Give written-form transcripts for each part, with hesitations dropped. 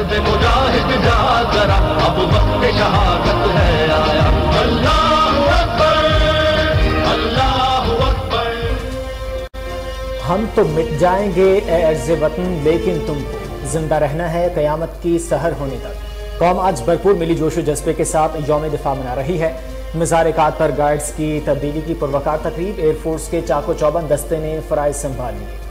मर्द मुजाहिद जा जरा, अब वक्त शहादत है आया। अल्लाहु अकबर, अल्लाहु अकबर। हम तो मिट जाएंगे ए अर्ज़ वतन, लेकिन तुमको जिंदा रहना है क़यामत की सहर होने तक। कौम आज भरपूर मिली जोश व जज्बे के साथ यौम दिफा मना रही है। मज़ार-ए-कात पर गार्ड्स की तब्दीली की पुरवकार तकरीब, एयरफोर्स के चाको चौबंद दस्ते ने फ़राइज़ संभाल लिए।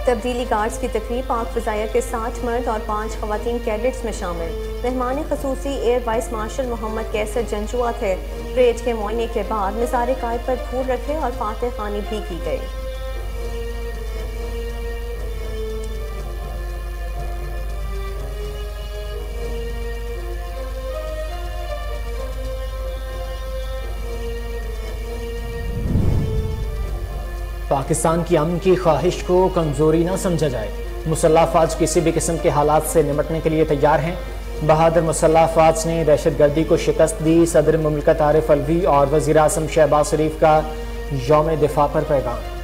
तब्दीली गार्ड्स की तकरीब पाक फ़ज़ाइया के 60 मर्द और 5 ख़वातीन कैडेट्स में शामिल। मेहमान ख़ुसूसी air vice marshal Mohammad Kaiser Janjua थे। परेड के मुआयने के बाद मज़ार-ए-कात पर फूल रखे और फातह ख़ानी भी की गई। पाकिस्तान की अमन की ख्वाहिश को कमज़ोरी न समझा जाए। मुसल्लह अफ़वाज किसी भी किस्म के हालात से निमटने के लिए तैयार हैं। बहादुर मुसल्लह अफ़वाज ने दहशतगर्दी को शिकस्त दी। सदर मुमलिकत आरिफ अलवी और वज़ीर आज़म शहबाज शरीफ का यौम दिफा पर पैगाम।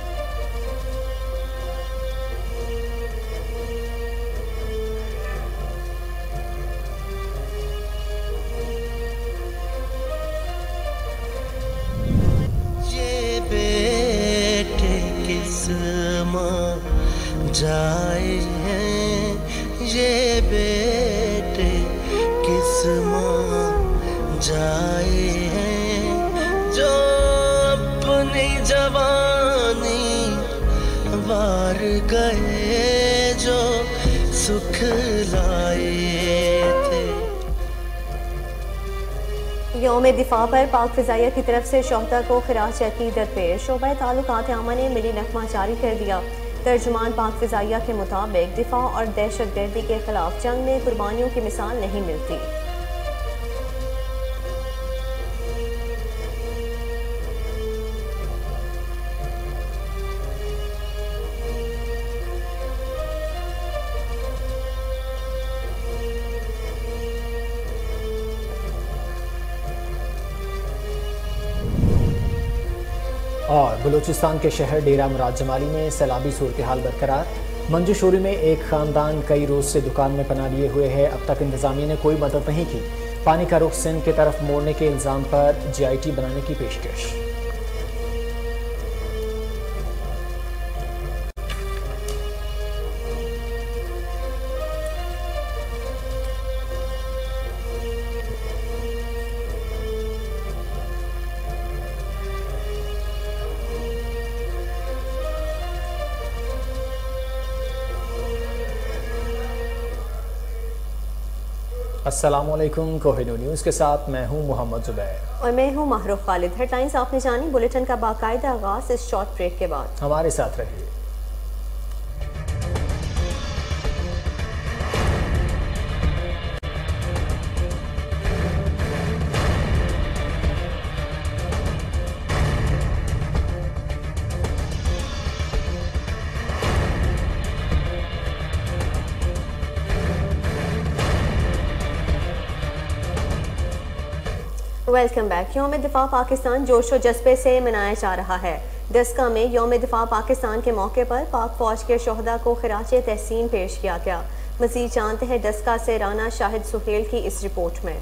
जाए हैं ये बेटे किस मां जाए हैं, जो अपनी जवानी वार गए, जो सुख लाए थे। यौम दिफा पर पाक फ़ज़ाइया की तरफ से शोहदा को खिराज अक़ीदत पेश। शोबा ताल्लुकात आमा ने मिली नगमा जारी कर दिया। तर्जुमान पाक फ़ज़ाइया के मुताबिक दिफा और दहशतगर्दी के खिलाफ जंग में कुर्बानियों की मिसाल नहीं मिलती। और बलूचिस्तान के शहर डेरा मुराद जमाली में सैलाबी सूरत हाल बरकरार। मंजूशोरी में एक ख़ानदान कई रोज़ से दुकान में पनाह लिए हुए है। अब तक इंतज़ामिया ने कोई मदद नहीं की। पानी का रुख सिंध की तरफ मोड़ने के इल्ज़ाम पर GIT बनाने की पेशकश। अस्सलामुअलैकुम, कोहिनूर न्यूज़ के साथ मैं हूं मोहम्मद जुबैर और मैं हूं महरूफ खालिद। हेडलाइंस आपने जानी। बुलेटिन का बाकायदा आगाज़ इस शॉर्ट ब्रेक के बाद। हमारे साथ रहिए। Welcome back. यौम दिफा पाकिस्तान जोश व जज्बे से मनाया जा रहा है। दस्का में यौम दिफा पाकिस्तान के मौके पर पाक फौज के शोहदा को खिराज तहसीन पेश किया गया। मज़ीद जानते हैं दस्का से राना शाहिद सुहेल की इस रिपोर्ट में।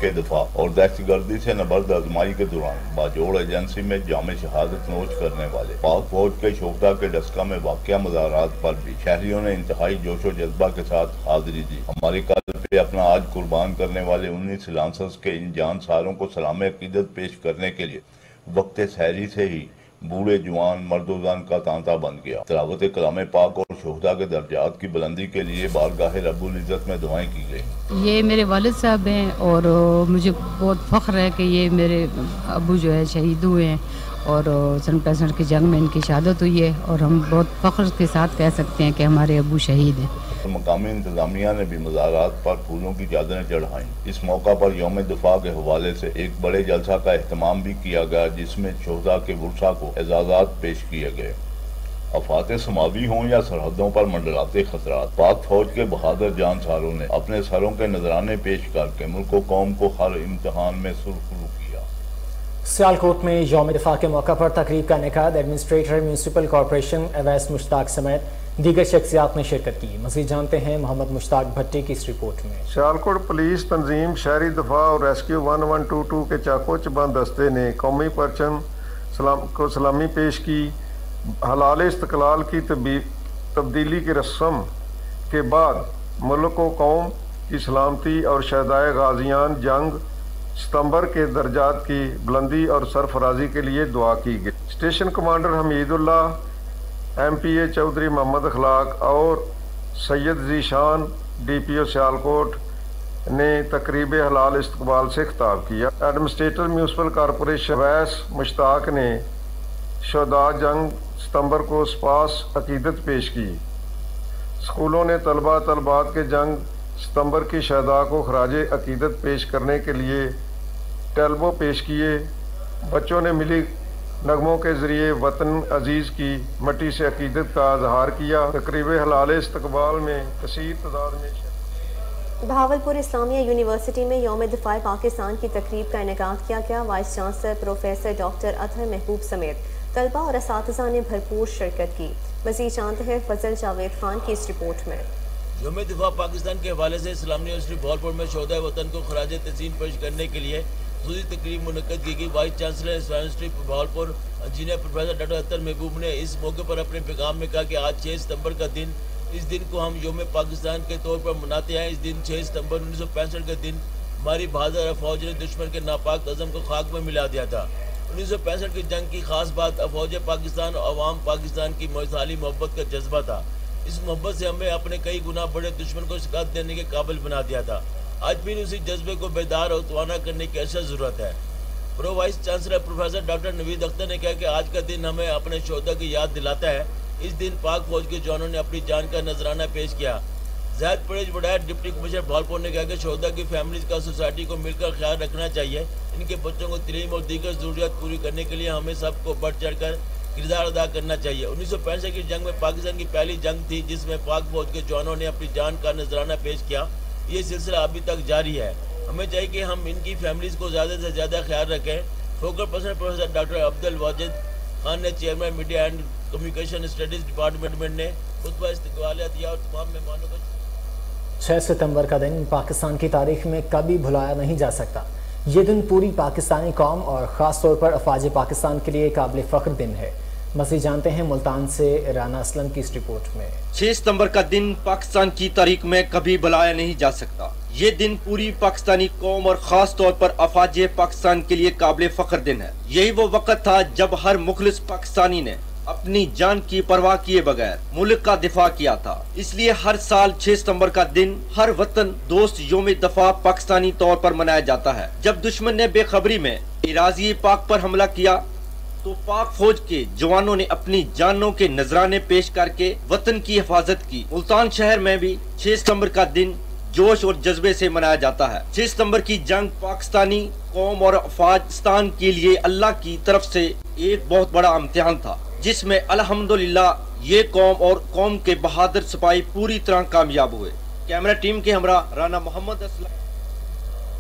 के दिफा और दहशतगर्दी से नबर्द आजमाई के दौरान बाजोड़ एजेंसी में जामे शहादत नोश करने वाले पाक फौज के शोहदा के डस्का में वाक़या मज़ारात पर भी शहरियों ने इंतहाई जोश व जज्बा के साथ हाजिरी दी। हमारी कल पे अपना आज कुर्बान करने वाले 19 लांसर्स के इन जानसारों को सलाम अक़ीदत पेश करने के लिए वक्त सहरी से ही बूढ़े जवान मर्दोजान का तांता बन गया। तिलावत कलाम पाक और शोहदा के दर्जात की बुलंदी के लिए बारगाह रब्बुल इज़्ज़त में दुआएं की गई। ये मेरे वालिद साहब हैं और मुझे बहुत फ़ख्र है कि ये मेरे अबू जो है शहीद हुए हैं और सन 65 की जंग में इनकी शहादत हुई है और हम बहुत फ़ख्र के साथ कह सकते हैं कि हमारे अबू शहीद हैं। मकामी इंतजामिया ने भी मज़ारात पर फूलों की चादरें चढ़ाई। इस मौका पर यौम दिफा के हवाले से एक बड़े जलसा का एहतमाम भी किया गया, जिसमें शोहदा के वुरसा को एजाज़ात पेश किए गए। آفات سماوی ہوں یا سرحدوں پر منڈلاتے خطرات، پاک فوج کے بہادر جانساروں نے اپنے سروں کے نذرانے پیش کر کے ملک و قوم کو ہر امتحان میں سرخرو کیا۔ سیالکوٹ میں یوم دفاع کے موقع پر تقریب کا انعقاد، ایڈمنسٹریٹر میونسپل کارپوریشن اویس مشتاق سمیت دیگر شخصیات نے شرکت کی۔ مزید جانتے ہیں محمد مشتاق بھٹی کی اس رپورٹ میں۔ سیالکوٹ پولیس تنظیم شہری دفاع اور ریسکیو 1122 کے چاقو چبان دستے نے قومی پرچم کو سلامی پیش کی۔ حلال استقلال کی تبدیلی کی رسم کے بعد ملک و قوم کی سلامتی اور شہدائے غازیان جنگ ستمبر کے درجات کی بلندی اور سرفرازی کے لیے دعا کی گئی۔ اسٹیشن کمانڈر حمید اللہ، ایم پی اے چودھری محمد اخلاق اور سید ذیشان ڈی پی او سیالکوٹ نے تقریب حلال استقبال سے خطاب کیا۔ ایڈمنسٹریٹر میونسپل کارپوریشن اویس مشتاق نے شہداء جنگ ستمبر کو سپاس عقیدت پیش کی۔ اسکولوں نے طلبات کے جنگ ستمبر کی شہداء کو خراج عقیدت پیش کرنے کے لیے ٹیلبو پیش کیے۔ بچوں نے ملی نغموں کے ذریعے وطن عزیز کی مٹی سے عقیدت کا اظہار کیا۔ تقریب حلال استقبال میں کثیر تعداد میں بہاولپور اسلامیہ یونیورسٹی میں یوم دفاع پاکستان کی تقریب کا انعقاد کیا گیا۔ Voice chancellor professor doctor Athar محبوب سمیت طلباء اور اساتذہ نے بھرپور شرکت کی۔ مزید جانتے ہیں فضل جاوید خان کی اس رپورٹ میں۔ یوم دفاع پاکستان کے حوالے سے اسلامیہ یونیورسٹی بہاولپور میں شہدائے وطن کو خراج تحسین پیش کرنے کے لیے خصوصی تقریب منعقد کی گئی۔ Vice chancellor university Bahawalpur engineer professor doctor Athar Mahboob نے اس موقع پر اپنے پیغام میں کہا کہ آج 6 ستمبر کا دن، اس دن کو ہم یوم پاکستان کے طور پر مناتے ہیں۔ اس دن 6 ستمبر 1965 کے دن ہماری بہادر فوج نے دشمن کے ناپاک عزم کو خاک میں ملا دیا تھا۔ 1965 کی جنگ کی خاص بات افواج پاکستان اور عوام پاکستان کی مثالی محبت کا جذبہ تھا۔ اس محبت سے ہمیں اپنے کئی گنا بڑے دشمن کو شکست دینے کے قابل بنا دیا تھا۔ آج پھر اسی جذبے کو بیدار اور توانا کرنے کی اشد ضرورت ہے۔ Pro vice chancellor professor doctor Naveed Akhtar نے کہا کہ آج کا دن ہمیں اپنے شہداء کی یاد دلاتا ہے۔ اس دن پاک فوج کے جوانوں نے اپنی جان کا نذرانہ پیش کیا۔ زاہد پریز وڈائر ڈپٹی کمشنر بہاولپور نے کہا کہ شہداء کی فیملیز کا سوسائٹی کو مل کر خیال رکھنا چاہیے۔ ان کے بچوں کو تعلیم اور دیگر ضروریات پوری کرنے کے لیے ہمیں سب کو بڑھ چڑھ کر کردار ادا کرنا چاہیے۔ 1965 کی جنگ میں پاکستان کی پہلی جنگ تھی جس میں پاک فوج کے جوانوں نے اپنی جان کا نذرانہ پیش کیا۔ یہ سلسلہ ابھی تک جاری ہے۔ ہمیں چاہیے کہ ہم ان کی فیملیز کو زیادہ سے زیادہ خیال رکھیں۔ فوکل پرسن پروفیسر ڈاکٹر عبد الواجد خان نے chairman media and communication studies department نے خطبہ استقبالیہ دیا اور تمام مہمانوں کو 6 ستمبر کا دن پاکستان کی تاریخ میں کبھی بھلایا نہیں جا سکتا۔ یہ دن پوری پاکستانی قوم اور خاص طور پر افواج پاکستان کے لیے قابل فخر دن ہے۔ مزید جانتے ہیں ملتان سے رانا اسلم کی اس رپورٹ میں۔ 6 ستمبر کا دن پاکستان کی تاریخ میں کبھی بھلایا نہیں جا سکتا۔ یہ دن پوری پاکستانی قوم اور خاص طور پر افواج پاکستان کے لیے قابل فخر دن ہے۔ یہی وہ وقت تھا جب ہر مخلص پاکستانی نے اپنی جان کی پرواہ کیے بغیر ملک کا دفاع کیا تھا۔ اس لیے ہر سال 6 ستمبر کا دن ہر وطن دوست یوم دفاع پاکستانی طور پر منایا جاتا ہے۔ جب دشمن نے بے خبری میں اراضی پاک پر حملہ کیا تو پاک فوج کے جوانوں نے اپنی جانوں کے نذرانے پیش کر کے وطن کی حفاظت کی۔ ملتان شہر میں بھی 6 ستمبر کا دن جوش اور جذبے سے منایا جاتا ہے۔ 6 ستمبر کی جنگ پاکستانی قوم اور افغانستان کے لیے اللہ کی طرف سے ایک بہت بڑا امتحان تھا، جس میں الحمدللہ یہ قوم اور قوم کے بہادر سپاہی پوری طرح کامیاب ہوئے۔ کیمرہ ٹیم کے ہمراہ رانا محمد اسلم۔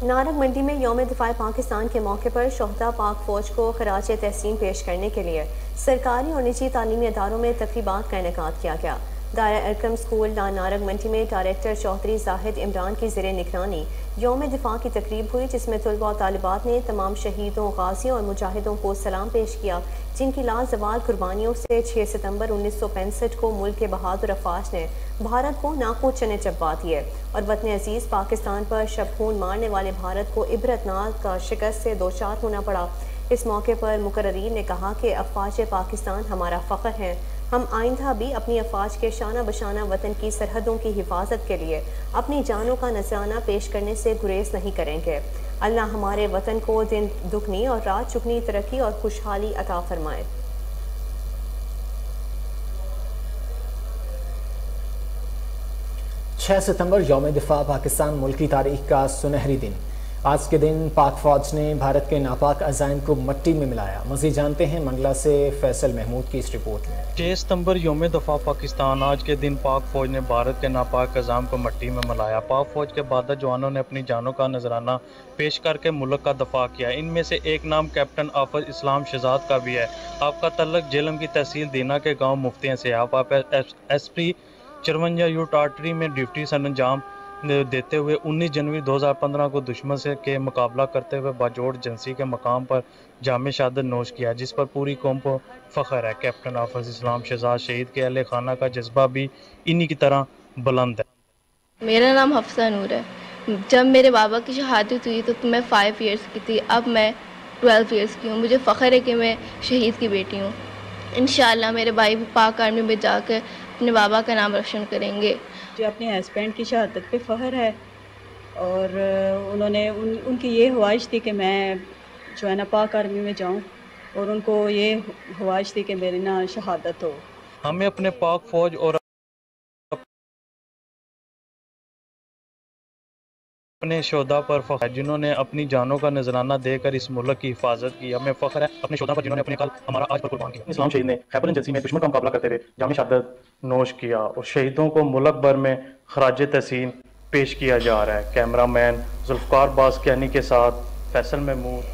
نارنگ منڈی میں یوم دفاع پاکستان کے موقع پر شہداء پاک فوج کو خراج تحسین پیش کرنے کے لیے سرکاری اور نجی تعلیمی اداروں میں تقریبات کا انعقاد کیا گیا۔ دائرہ ارکم اسکول نارنگ منڈی میں ڈائریکٹر چودھری زاہد عمران کی زیر نگرانی یوم دفاع کی تقریب ہوئی، جس میں طلباء و طالبات نے تمام شہیدوں، غازیوں اور مجاہدوں کو سلام پیش کیا، جن کی لازوال قربانیوں سے 6 ستمبر 1965 کو ملک کے بہادر افواج نے بھارت کو ناقو چنے چبا دیے اور وطن عزیز پاکستان پر شب خون مارنے والے بھارت کو عبرتناک شکست سے دوچار ہونا پڑا۔ اس موقع پر مقررین نے کہا کہ افواج پاکستان ہمارا فخر ہیں۔ ہم آئندہ بھی اپنی افواج کے شانہ بشانہ وطن کی سرحدوں کی حفاظت کے لیے اپنی جانوں کا نذرانہ پیش کرنے سے گریز نہیں کریں گے۔ اللہ ہمارے وطن کو دن دگنی اور رات چگنی ترقی اور خوشحالی عطا فرمائے۔ 6 ستمبر یوم دفاع پاکستان ملک کی تاریخ کا سنہری دن۔ आज के दिन पाक फौज ने भारत के नापाक अजाइम को मिट्टी में मिलाया। मज़ीद जानते हैं मंगला से फैसल महमूद की इस रिपोर्ट में। 6 सितंबर यौम दफ़ा पाकिस्तान। आज के दिन पाक फौज ने भारत के नापाक अजाइम को मिट्टी में मिलाया। पाक फौज के बहादुर जवानों ने अपनी जानों का नजराना पेश करके मुल्क का दफा किया। इनमें से एक नाम कैप्टन आफज इस्लाम शहजाद का भी है। आपका तल्लक जेलम की तहसील दीना के गाँव मुफ्तियाँ से। आप SP 54 यूट आर्टरी में ड्यूटी सरंजाम देते हुए 19 जनवरी 2015 को दुश्मन से के मुकाबला करते हुए बाजोड़ जंसी के मकाम पर जामे शहादत नोश किया, जिस पर पूरी कौम को फ़ख्र है। कैप्टन आफज इस्लाम शहजाद शहीद के अहले खाना का जज्बा भी इन्हीं की तरह बुलंद है। मेरा नाम हफ्सा नूर है। जब मेरे बाबा की शहादत हुई तो मैं 5 इयर्स की थी, अब मैं 12 इयर्स की हूँ। मुझे फ़ख्र है कि मैं शहीद की बेटी हूँ। इंशाअल्लाह मेरे भाई भी पाक आर्मी में जाकर अपने बाबा का नाम रोशन करेंगे। मुझे अपने हस्बैंड की शहादत पे फ़ख्र है और उन्होंने उनकी ये ख्वाहिश थी कि मैं जो है ना पाक आर्मी में जाऊं और उनको ये ख्वाहिश थी कि मेरी ना शहादत हो। हमें अपने पाक फौज और अपने शोधा पर फ़ख्र है जिन्होंने अपनी जानों का नजराना देकर इस मुल्क की हिफाजत की। हमें फ़ख्र है अपने शोधा पर जिन्होंने अपने कल हमारा आज पर कुर्बान किया। इस्लाम शहीद ने खैबर एजेंसी में दुश्मन का मुकाबला करते हुए जामे शहादत नोश किया और शहीदों को मुल्क भर में खराज तहसीन पेश किया जा रहा है। कैमरामैन जुल्फ़कार बासकियानी के साथ फैसल महमूद।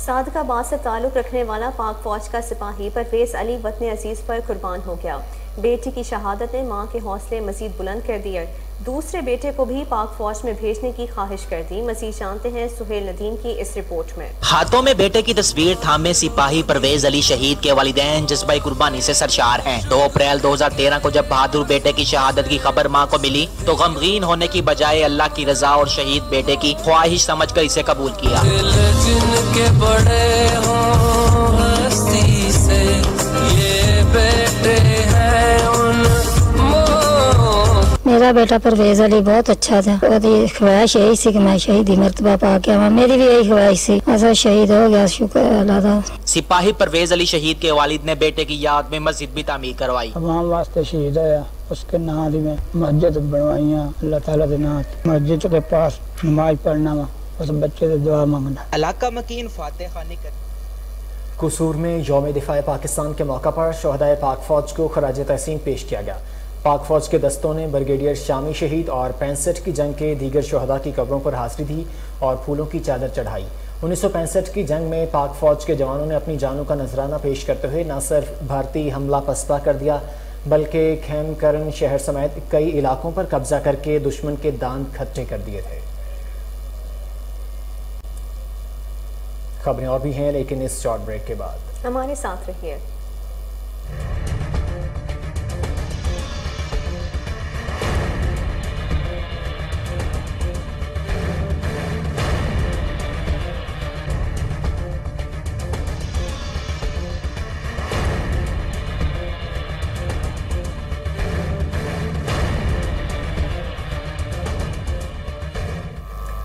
सादकाबाद से ताल्लुक़ रखने वाला पाक फौज का सिपाही परवेज़ अली वतन अजीज़ पर कुर्बान हो गया। बेटी की शहादत ने मां के हौसले मजीद बुलंद कर दिए। दूसरे बेटे को भी पाक फौज में भेजने की ख्वाहिश कर दी। मजीद जानते हैं सुहेल नदीम की इस रिपोर्ट में। हाथों में बेटे की तस्वीर थामे सिपाही परवेज अली शहीद के वालिदैन जज्बा कुर्बानी से सरशार हैं। 2 अप्रैल 2013 को जब बहादुर बेटे की शहादत की खबर मां को मिली तो गमगीन होने की बजाय अल्लाह की रजा और शहीद बेटे की ख्वाहिश समझकर इसे कबूल किया। जिनके बड़े हों हस्ती से ये बेटे हैं उन मेरा बेटा परवेज अली बहुत अच्छा था। उसकी ख्वाहिश यही थी कि मैं शहीदी मर्तबा पा के आवां। मेरी भी यही ख्वाहिश थी। ऐसा शहीद हो गया, शुक्र अल्लाह का। सिपाही परवेज अली शहीद के वालिद ने बेटे की याद में मस्जिद भी तामीर करवाई। अवाम वास्ते शहीद है, उसके नाम में मस्जिद बनवाई। अल्लाह ताला के नाम मस्जिद के पास नमाज पढ़ना, उस बच्चे से दुआ मांगना। इलाका मकीन फातिह खानी कर कसूर में यौम दिफा पाकिस्तान के मौका पर शहदाए पाक फौज को खराज तहसीन पेश किया गया। पाक फौज के दस्तों ने ब्रिगेडियर शामी शहीद और 65 की जंग के दीगर शहदा की कब्रों पर हाजिरी दी और फूलों की चादर चढ़ाई। 1965 की जंग में पाक फौज के जवानों ने अपनी जानों का नजराना पेश करते हुए न सिर्फ भारतीय हमला पसपा कर दिया बल्कि खैमकरन शहर समेत कई इलाकों पर कब्जा करके दुश्मन के दांत खट्टे कर दिए थे। खबरें और भी हैं लेकिन इस शॉर्ट ब्रेक के बाद हमारे साथ रहिए।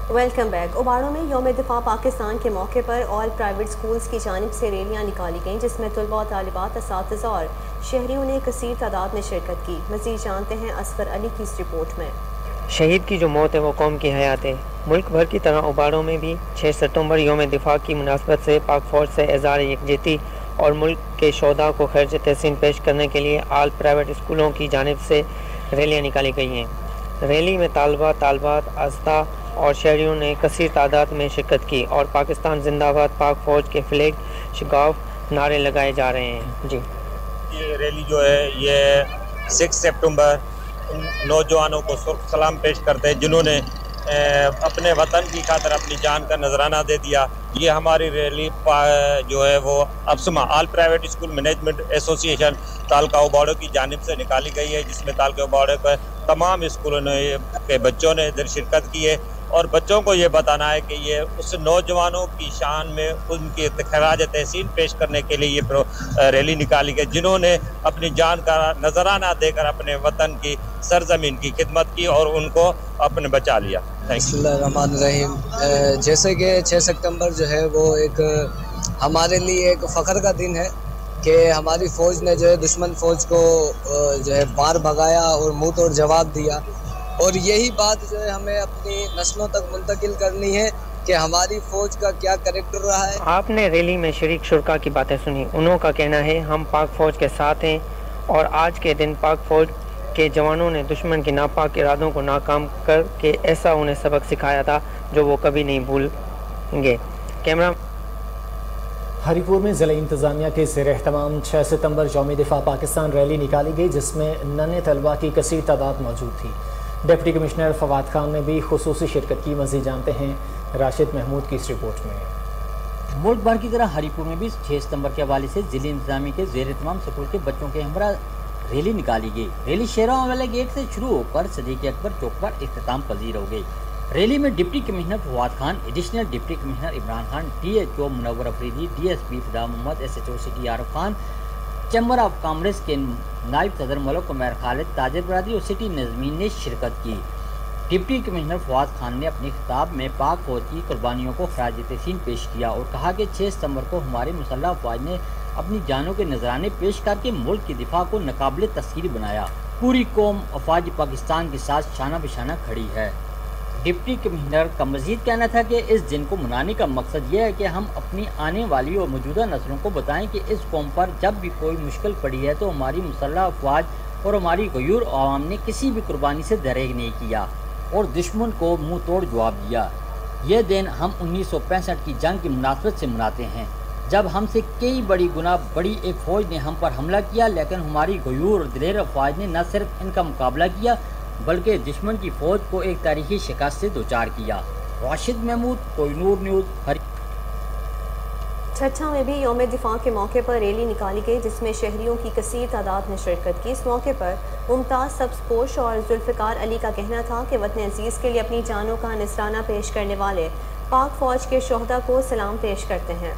Welcome back. उबाड़ों में यौम दिफा पाकिस्तान के मौके पर ऑल प्राइवेट स्कूल्स की जानिब से रैलियाँ निकाली गईं जिसमें तलबा और तालिबात असातिज़ा और शहरियों ने कसीर तादाद में शिरकत की। मज़ीद जानते हैं असफर अली की इस रिपोर्ट में। शहीद की जो मौत है वो कौम की हयात है। मुल्क भर की तरह उबाड़ों में भी 6 सितंबर यौम दिफा की मुनासबत से पाक फौज से एज़हार यकजहती और मुल्क के शोधा को खर्च तहसीन पेश करने के लिए ऑल प्राइवेट स्कूलों की जानिब से रैलियाँ निकाली गई हैं। रैली में तालबात आस्था और शहरियों ने कसीर तादाद में शिरकत की और पाकिस्तान जिंदाबाद पाक फौज के फ्लैग शिगाफ नारे लगाए जा रहे हैं। जी, ये रैली जो है ये 6 सितंबर उन नौजवानों को सुर्ख सलाम पेश करते हैं जिन्होंने अपने वतन की खातिर अपनी जान का नजराना दे दिया। ये हमारी रैली जो है वो अब्समा all private school management association taluka Ubauro की जानिब से निकाली गई है, जिसमें तालका उबाड़ो के तमाम स्कूलों के बच्चों ने इधर शिरकत की है और बच्चों को ये बताना है कि ये उस नौजवानों की शान में उनकी खराज तहसीन पेश करने के लिए ये रैली निकाली गई जिन्होंने अपनी जान का नजराना देकर अपने वतन की सरजमीन की खिदमत की और उनको अपने बचा लिया। बिस्मिल्लाहिर्रहमानिर्रहीम। जैसे कि 6 सितंबर जो है वो एक हमारे लिए एक फ़ख्र का दिन है कि हमारी फ़ौज ने जो है दुश्मन फ़ौज को जो है बाहर भगाया और मुँह तोड़ जवाब दिया اور یہی بات جو ہے ہمیں اپنی نسلوں تک منتقل کرنی ہے کہ ہماری فوج کا کیا کریکٹر رہا ہے۔ آپ نے ریلی میں شریک شرکا کی باتیں سنی، انہوں کا کہنا ہے ہم پاک فوج کے ساتھ ہیں اور آج کے دن پاک فوج کے جوانوں نے دشمن کے ناپاک ارادوں کو ناکام کر کے ایسا انہیں سبق سکھایا تھا جو وہ کبھی نہیں بھولیں گے۔ کیمرہ ہری پور میں ضلع انتظامیہ کے زیر اہتمام 6 ستمبر یوم دفاع پاکستان ریلی نکالی گئی جس میں ننھے طلبہ کی کثیر تعداد موجود تھی۔ ڈپٹی کمشنر فواد خان نے بھی خصوصی شرکت کی، مزید جانتے ہیں راشد محمود کی اس رپورٹ میں۔ ملک بھر کی طرح ہری پور میں بھی 6 ستمبر کے حوالے سے ضلع انتظامیہ کے زیر اہتمام سکول کے بچوں کے ہمراہ ریلی نکالی گئی۔ ریلی شیروں والے گیٹ سے شروع ہو کر صدیق اکبر چوک پر اختتام پذیر ہو گئی۔ ریلی میں deputy commissioner Fawad Khan, additional deputy commissioner Imran Khan, D H O Munawar Afridi, D S P Fida Muhammad, S H O city Arif Khan, chamber of commerce کے نائب صدر ملک عمیر خالد، تاجر برادری اور سٹی نظمین نے شرکت کی۔ ڈپٹی کمشنر فواد خان نے اپنی خطاب میں پاک فوج کی قربانیوں کو خراج تحسین پیش کیا اور کہا کہ 6 ستمبر کو ہمارے مسلح افواج نے اپنی جانوں کے نذرانے پیش کر کے ملک کی دفاع کو ناقابل تسخیر بنایا۔ پوری قوم افواج پاکستان کے ساتھ شانہ بشانہ کھڑی ہے۔ ڈپٹی کمشنر کا مزید کہنا تھا کہ اس دن کو منانے کا مقصد یہ ہے کہ ہم اپنی آنے والی اور موجودہ نسلوں کو بتائیں کہ اس قوم پر جب بھی کوئی مشکل پڑی ہے تو ہماری مسلح افواج اور ہماری غیور عوام نے کسی بھی قربانی سے دریغ نہیں کیا اور دشمن کو منہ توڑ جواب دیا۔ یہ دن ہم 1965 کی جنگ کی مناسبت سے مناتے ہیں جب ہم سے کئی بڑی گنا بڑی ایک فوج نے ہم پر حملہ کیا، لیکن ہماری غیور اور دلیر افواج نے نہ صرف ان کا مقابلہ کیا بلکہ دشمن کی فوج کو ایک تاریخی شکست سے دوچار کیا۔ راشد محمود، کوئی نور نیوز، چھچا میں بھی یوم دفاع کے موقع پر ریلی نکالی گئی جس میں شہریوں کی کثیر تعداد نے شرکت کی۔ اس موقع پر ممتاز سبز پوش اور ذوالفقار علی کا کہنا تھا کہ وطن عزیز کے لیے اپنی جانوں کا نذرانہ پیش کرنے والے پاک فوج کے شہداء کو سلام پیش کرتے ہیں۔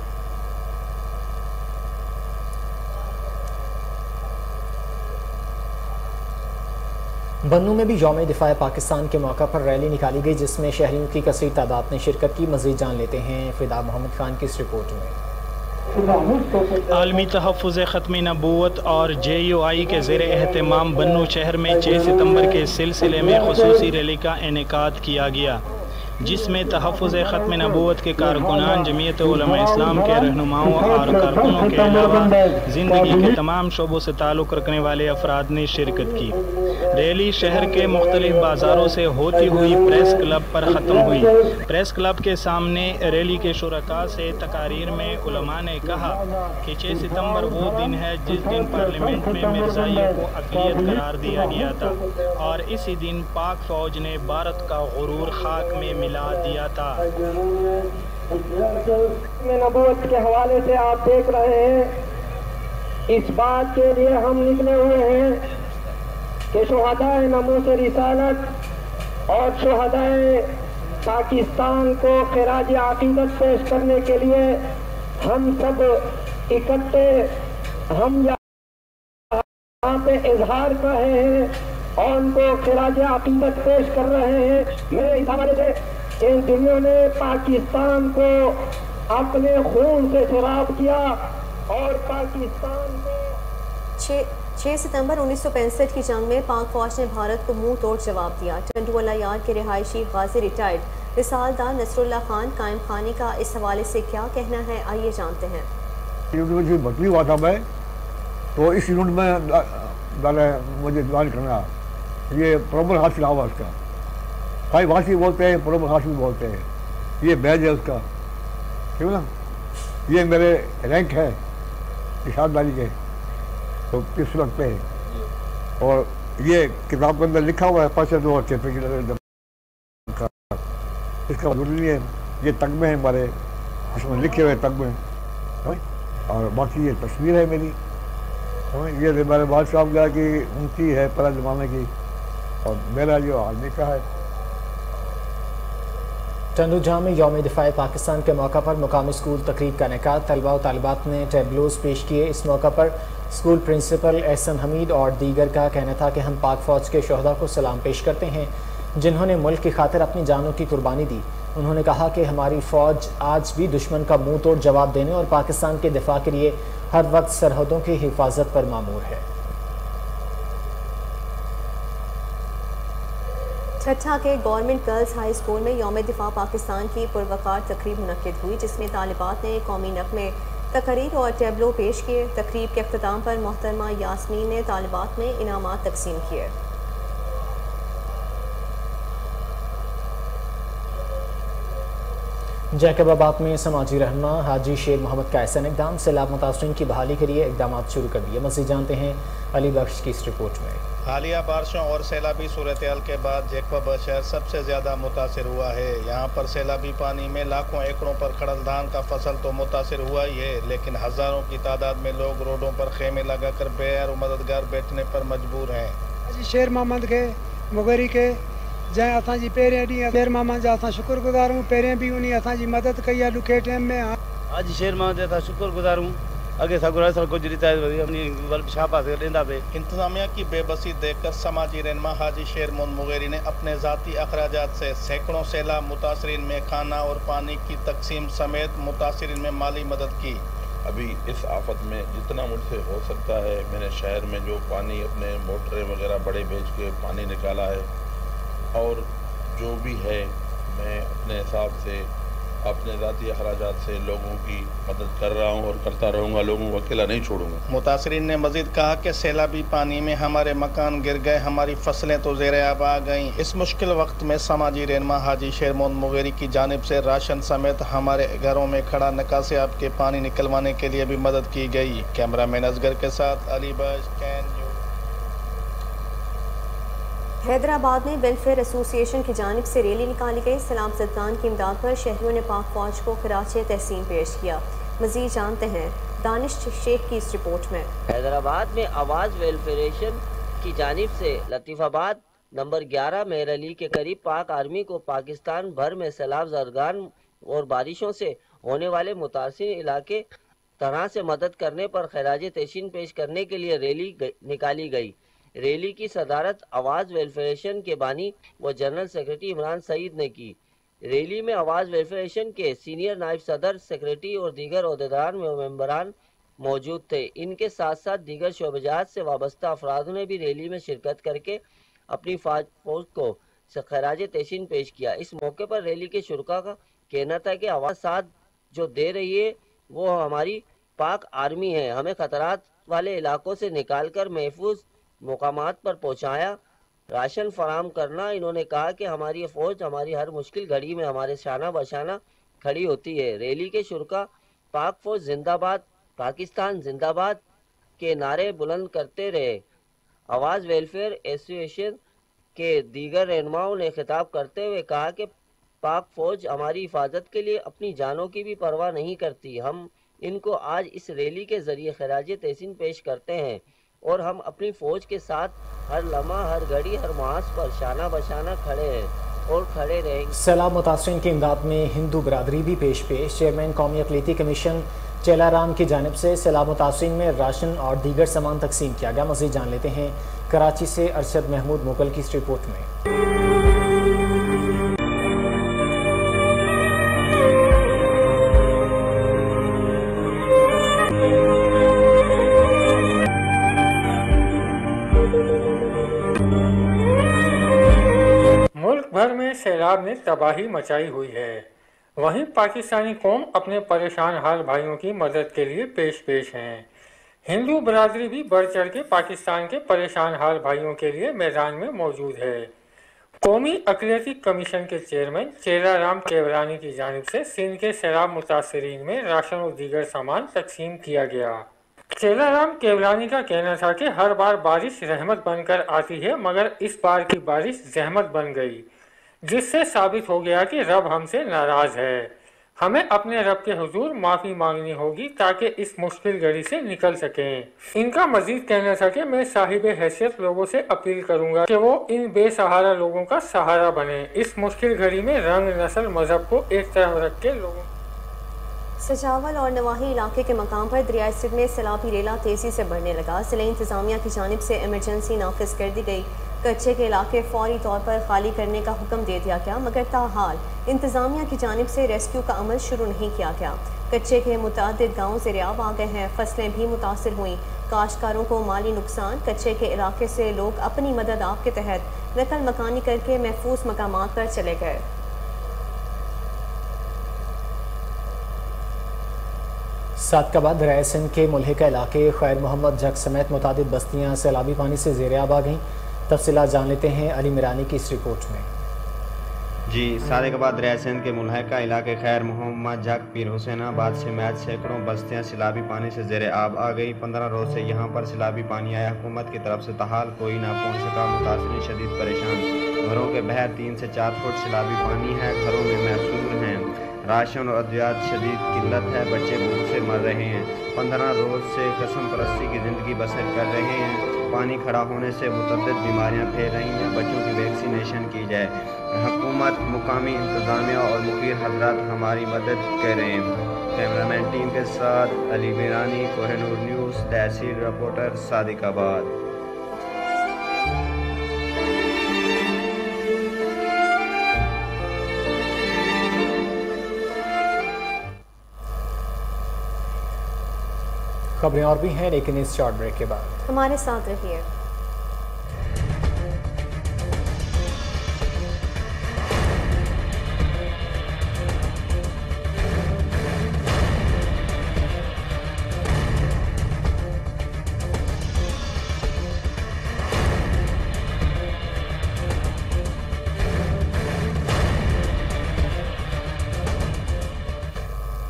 بنوں میں بھی یوم دفاع پاکستان کے موقع پر ریلی نکالی گئی جس میں شہریوں کی کثیر تعداد نے شرکت کی۔ مزید جان لیتے ہیں فدا محمد خان کی اس رپورٹ میں۔ عالمی تحفظ ختم نبوت اور JUI کے زیر اہتمام بنوں شہر میں 6 ستمبر کے سلسلے میں خصوصی ریلی کا انعقاد کیا گیا جس میں تحفظ ختم نبوت کے کارکنان، جمعیت علماء اسلام کے رہنماؤں اور کارکنوں کے علاوہ زندگی کے تمام شعبوں سے تعلق رکھنے والے افراد نے شرکت کی۔ ریلی شہر کے مختلف بازاروں سے ہوتی ہوئی پریس کلب پر ختم ہوئی۔ پریس کلب کے سامنے ریلی کے شرکاء سے تقاریر میں علماء نے کہا کہ 6 ستمبر وہ دن ہے جس دن پارلیمنٹ میں مرزائیوں کو اقلیت قرار دیا گیا تھا اور اسی دن پاک فوج نے بھارت کا غرور خاک میں ملا دیا تھا۔ نبوت کے حوالے سے آپ دیکھ رہے ہیں، اس بات کے لیے ہم نکلے ہوئے ہیں کہ شہدائے ناموس رسالت اور شہدائے پاکستان کو خراج عقیدت پیش کرنے کے لیے ہم سب اکٹھے ہم یہاں پہ اظہار کر رہے ہیں اور ان کو خراج عقیدت پیش کر رہے ہیں۔ میرے اس حوالے سے ان دنوں نے پاکستان کو اپنے خون سے سیراب کیا اور پاکستان کو 6 ستمبر 1965 کی جنگ میں پاک فوج نے بھارت کو منہ توڑ جواب دیا۔ ٹنڈو اللہ یار کے رہائشی غازی ریٹائرڈ رسالدار نصر اللہ خان قائم خانی کا اس حوالے سے کیا کہنا ہے، آئیے جانتے ہیں۔ بھرتی ہوا تھا میں تو اس یونٹ میں مجھے جوائن کرنا، یہ پرومر حاصل ہوا اس کا، خائی بھاشی بولتے ہیں، پرومر حاصل بولتے ہیں، یہ بیج ہے اس کا، ٹھیک نا۔ یہ میرے رینک ہے اشاد داری کے تو کس وقت پہ ہے، اور یہ کتاب کے اندر لکھا ہوا ہے پرچہ دو اس کا ضروری نہیں ہے، یہ تگمے ہیں ہمارے، اس میں لکھے ہوئے تگمے، اور باقی یہ تصویر ہے میری، یہ میرے بادشاہ کا کہ ان کی ہے پہلے زمانے کی، اور میرا جو آدمی کا ہے۔ ٹنڈو جہاں میں یوم دفاع پاکستان کے موقع پر مقامی اسکول تقریب کا انعقاد، طلباء و طالبات نے ٹیبلوز پیش کیے۔ اس موقع پر اسکول پرنسپل احسن حمید اور دیگر کا کہنا تھا کہ ہم پاک فوج کے شہداء کو سلام پیش کرتے ہیں جنہوں نے ملک کی خاطر اپنی جانوں کی قربانی دی۔ انہوں نے کہا کہ ہماری فوج آج بھی دشمن کا منہ توڑ جواب دینے اور پاکستان کے دفاع کے لیے ہر وقت سرحدوں کی حفاظت پر مامور ہے۔ छठा के गवर्नमेंट गर्ल्स हाई स्कूल में यौम दिफा पाकिस्तान की पुरवकार तकरीब मुनक्किद हुई, जिसमें तालिबात ने कौमी नगमे, तकरीर और टेबलो पेश किए। तकरीब के अख्ताम पर मोहतरमा यास्मीन ने तालिबात में इनामात तकसीम किए। जैकबाबाद में समाजी रहनुमा हाजी शेर मोहम्मद का ऐसा इक़दाम, सैलाब मुतासरीन की बहाली के लिए इक़दाम शुरू कर दिए। मज़ीद जानते हैं अली बख्श की इस रिपोर्ट में। हालिया बारिशों और सैलाबी सूरत-ए-हाल के बाद जैकबाबाद शहर सबसे ज़्यादा मुतासर हुआ है। यहाँ पर सैलाबी पानी में लाखों एकड़ों पर खड़ल धान का फसल तो मुतासर हुआ ही है, लेकिन हज़ारों की तादाद में लोग रोडों पर खेमे लगाकर बेर मददगार बैठने पर मजबूर हैं। हाजी शेर मोहम्मद के मुगरी के जै असां जी पहिरें ॾींहुं शेर मोहम्मद जा असां शुक्रगुज़ार हूं, पहिरें बि उन असांजी मदद कई आहे ॾुखे टाइम में। हाजी शेर मोहम्मद असां शुक्रगुज़ार हूं, अगे सगुरासर गुजरीता शाबाश ॾींदा पे। इंतजामिया की बेबसी देखकर समाजी रहनुमा हाजी शेर मोहम्मद मुगेरी ने अपने ज़ाती अखराजात से सैकड़ों सैलाब मुतासरीन में खाना और पानी की तकसीम समेत मुतासरीन में माली मदद की। अभी इस आफत में जितना मुझसे हो सकता है मैंने शहर में जो पानी अपने मोटरें वगैरह बड़े भेज के पानी निकाला है, और जो भी है मैं अपने हिसाब से अपने ज़ाती अखराजात से लोगों की मदद कर रहा हूँ और करता रहूँगा, लोगों को अकेला नहीं छोड़ूंगा। मुतासरीन ने मजीद कहा कि सैलाबी पानी में हमारे मकान गिर गए, हमारी फसलें तो ज़ेर आब आ गईं। इस मुश्किल वक्त में समाजी रहनुमा हाजी शेर मोहम्मद मुगेरी की जानिब से राशन समेत हमारे घरों में खड़ा निकासी आब के पानी निकलवाने के लिए भी मदद की गई। कैमरा मैन असगर के साथ अली बख्श, कैन न्यूज़। हैदराबाद में वेलफेयर एसोसिएशन की जानिब से रैली निकाली गई। सलाम ज़दगान की इमदाद पर शहरियों ने पाक फौज को खिराज तहसीन पेश किया। मज़ीद जानते हैं दानिश शेख की इस रिपोर्ट में। हैदराबाद में आवाज़ वेलफेयर की जानिब से लतीफ़ाबाद नंबर 11 मेहर अली के करीब पाक आर्मी को पाकिस्तान भर में सैलाब ज़दगान और बारिशों से होने वाले मुतासिर इलाके तरह से मदद करने पर खिराज तहसीन पेश करने के लिए रैली निकाली गई। रैली की सदारत आवाज़ वेलफेयर के बानी व जनरल सेक्रेटरी इमरान सईद ने की। रैली में आवाज़ वेलफेयर के सीनियर नायब सदर, सेक्रेटरी और दीगर ओहदेदार व मेंबरान मौजूद थे। इनके साथ साथ दीगर शोबजात से वाबस्ता अफराद ने भी रैली में शिरकत करके अपनी फौज को खिराज तहसीन पेश किया। इस मौके पर रैली के शुरका का कहना था कि आवाज़ साथ जो दे रही है वो हमारी पाक आर्मी है, हमें खतरात वाले इलाकों से निकाल कर महफूज मुकामात पर पहुंचाया, राशन फराम करना। इन्होंने कहा कि हमारी फौज हमारी हर मुश्किल घड़ी में हमारे शाना बशाना खड़ी होती है। रैली के शुरका पाक फौज जिंदाबाद, पाकिस्तान जिंदाबाद के नारे बुलंद करते रहे। आवाज़ वेलफेयर एसोसिएशन के दीगर रहनुमाओं ने खिताब करते हुए कहा कि पाक फौज हमारी हिफाजत के लिए अपनी जानों की भी परवाह नहीं करती। हम इनको आज इस रैली के जरिए खिराज तहसीन पेश करते हैं और हम अपनी फौज के साथ हर लम्हा, हर घड़ी, हर मास पर शाना बशाना खड़े हैं और खड़े रहेंगे। सैलाब मुतासरीन की इमदाद में हिंदू बरादरी भी पेश चेयरमैन कौमी अक़लीती कमीशन चेलाराम की जानिब से सैलाब मुतासरीन में राशन और दीगर सामान तकसीम किया गया। मज़ीद जान लेते हैं कराची से अरशद महमूद मुगल की इस रिपोर्ट में। भर में सैलाब ने तबाही मचाई हुई है, वहीं पाकिस्तानी कौम अपने परेशान हाल भाइयों की मदद के लिए पेश हैं। हिंदू बरादरी भी बढ़ चढ़ के पाकिस्तान के परेशान हाल भाइयों के लिए मैदान में मौजूद है। कौमी अक़लीती कमीशन के चेयरमैन चेलाराम केवलानी की जानिब से सिंध के सैलाब मुतासरीन में राशन और दीगर सामान तकसीम किया गया। चेलाराम केवलानी का कहना था कि हर बार बारिश रहमत बनकर आती है, मगर इस बार की बारिश जहमत बन गई, जिससे साबित हो गया कि रब हमसे नाराज है। हमें अपने रब के हुजूर माफ़ी मांगनी होगी ताकि इस मुश्किल घड़ी से निकल सकें। इनका मजीद कहना था कि मैं साहिब हैसियत लोगों से अपील करूंगा कि वो इन बेसहारा लोगों का सहारा बने। इस मुश्किल घड़ी में रंग, नस्ल, मजहब को एक तरफ रख के लोगों सजावल और नवाही इलाके के मकाम पर दरियाए सिंध में सैलाबी रेला तेज़ी से बढ़ने लगा। ज़िला इंतज़ामिया की जानिब से इमरजेंसी नाफिज कर दी गई। कच्चे के इलाके फौरी तौर पर खाली करने का हुक्म दे दिया गया, मगर ताहाल इंतज़ामिया की जानिब से रेस्क्यू का अमल शुरू नहीं किया गया। कच्चे के मुतादिद गाँव ज़ेर-ए-आब आ गए हैं, फसलें भी मुतासिर हुई। کاشتکاروں کو مالی نقصان، کچے کے علاقے سے لوگ اپنی مدد آپ کے تحت نقل مکانی کر کے محفوظ مقامات پر چلے گئے۔ صادقآباد دریائے سندھ کے ملحقہ علاقے خیر محمد جھگ سمیت متعدد بستیاں سیلابی پانی سے زیر آب آ گئیں۔ تفصیلات جان لیتے ہیں علی میرانی کی اس رپورٹ میں۔ جی، صادقآباد دریائے سندھ کے ملحقہ علاقے خیر محمد جھگ پیر حسین آباد سمیت سینکڑوں بستیاں سیلابی پانی سے زیر آب آ گئی۔ 15 روز سے یہاں پر سیلابی پانی آیا، حکومت کی طرف سے تاحال کوئی نہ پہنچ سکا، متاثرین شدید پریشان، گھروں کے بہر 3 سے 4 فٹ سیلابی پانی ہے، گھروں میں محصور ہیں، راشن اور ادویات شدید قلت ہے، بچے بھوک سے مر رہے ہیں، 15 روز سے قسم پرستی کی زندگی بسر کر رہے ہیں، پانی کھڑا ہونے سے متعدد بیماریاں پھیل رہی ہیں، بچوں کی ویکسینیشن کی جائے، حکومت، مقامی انتظامیہ اور مخیر حضرات ہماری مدد کریں۔ کیمرامین ٹیم کے ساتھ علی میرانی، کوہ نور نیوز، تحصیل رپورٹر، صادقآباد۔ خبریں اور بھی ہیں لیکن اس شارٹ بریک کے بعد ہمارے ساتھ رہیے۔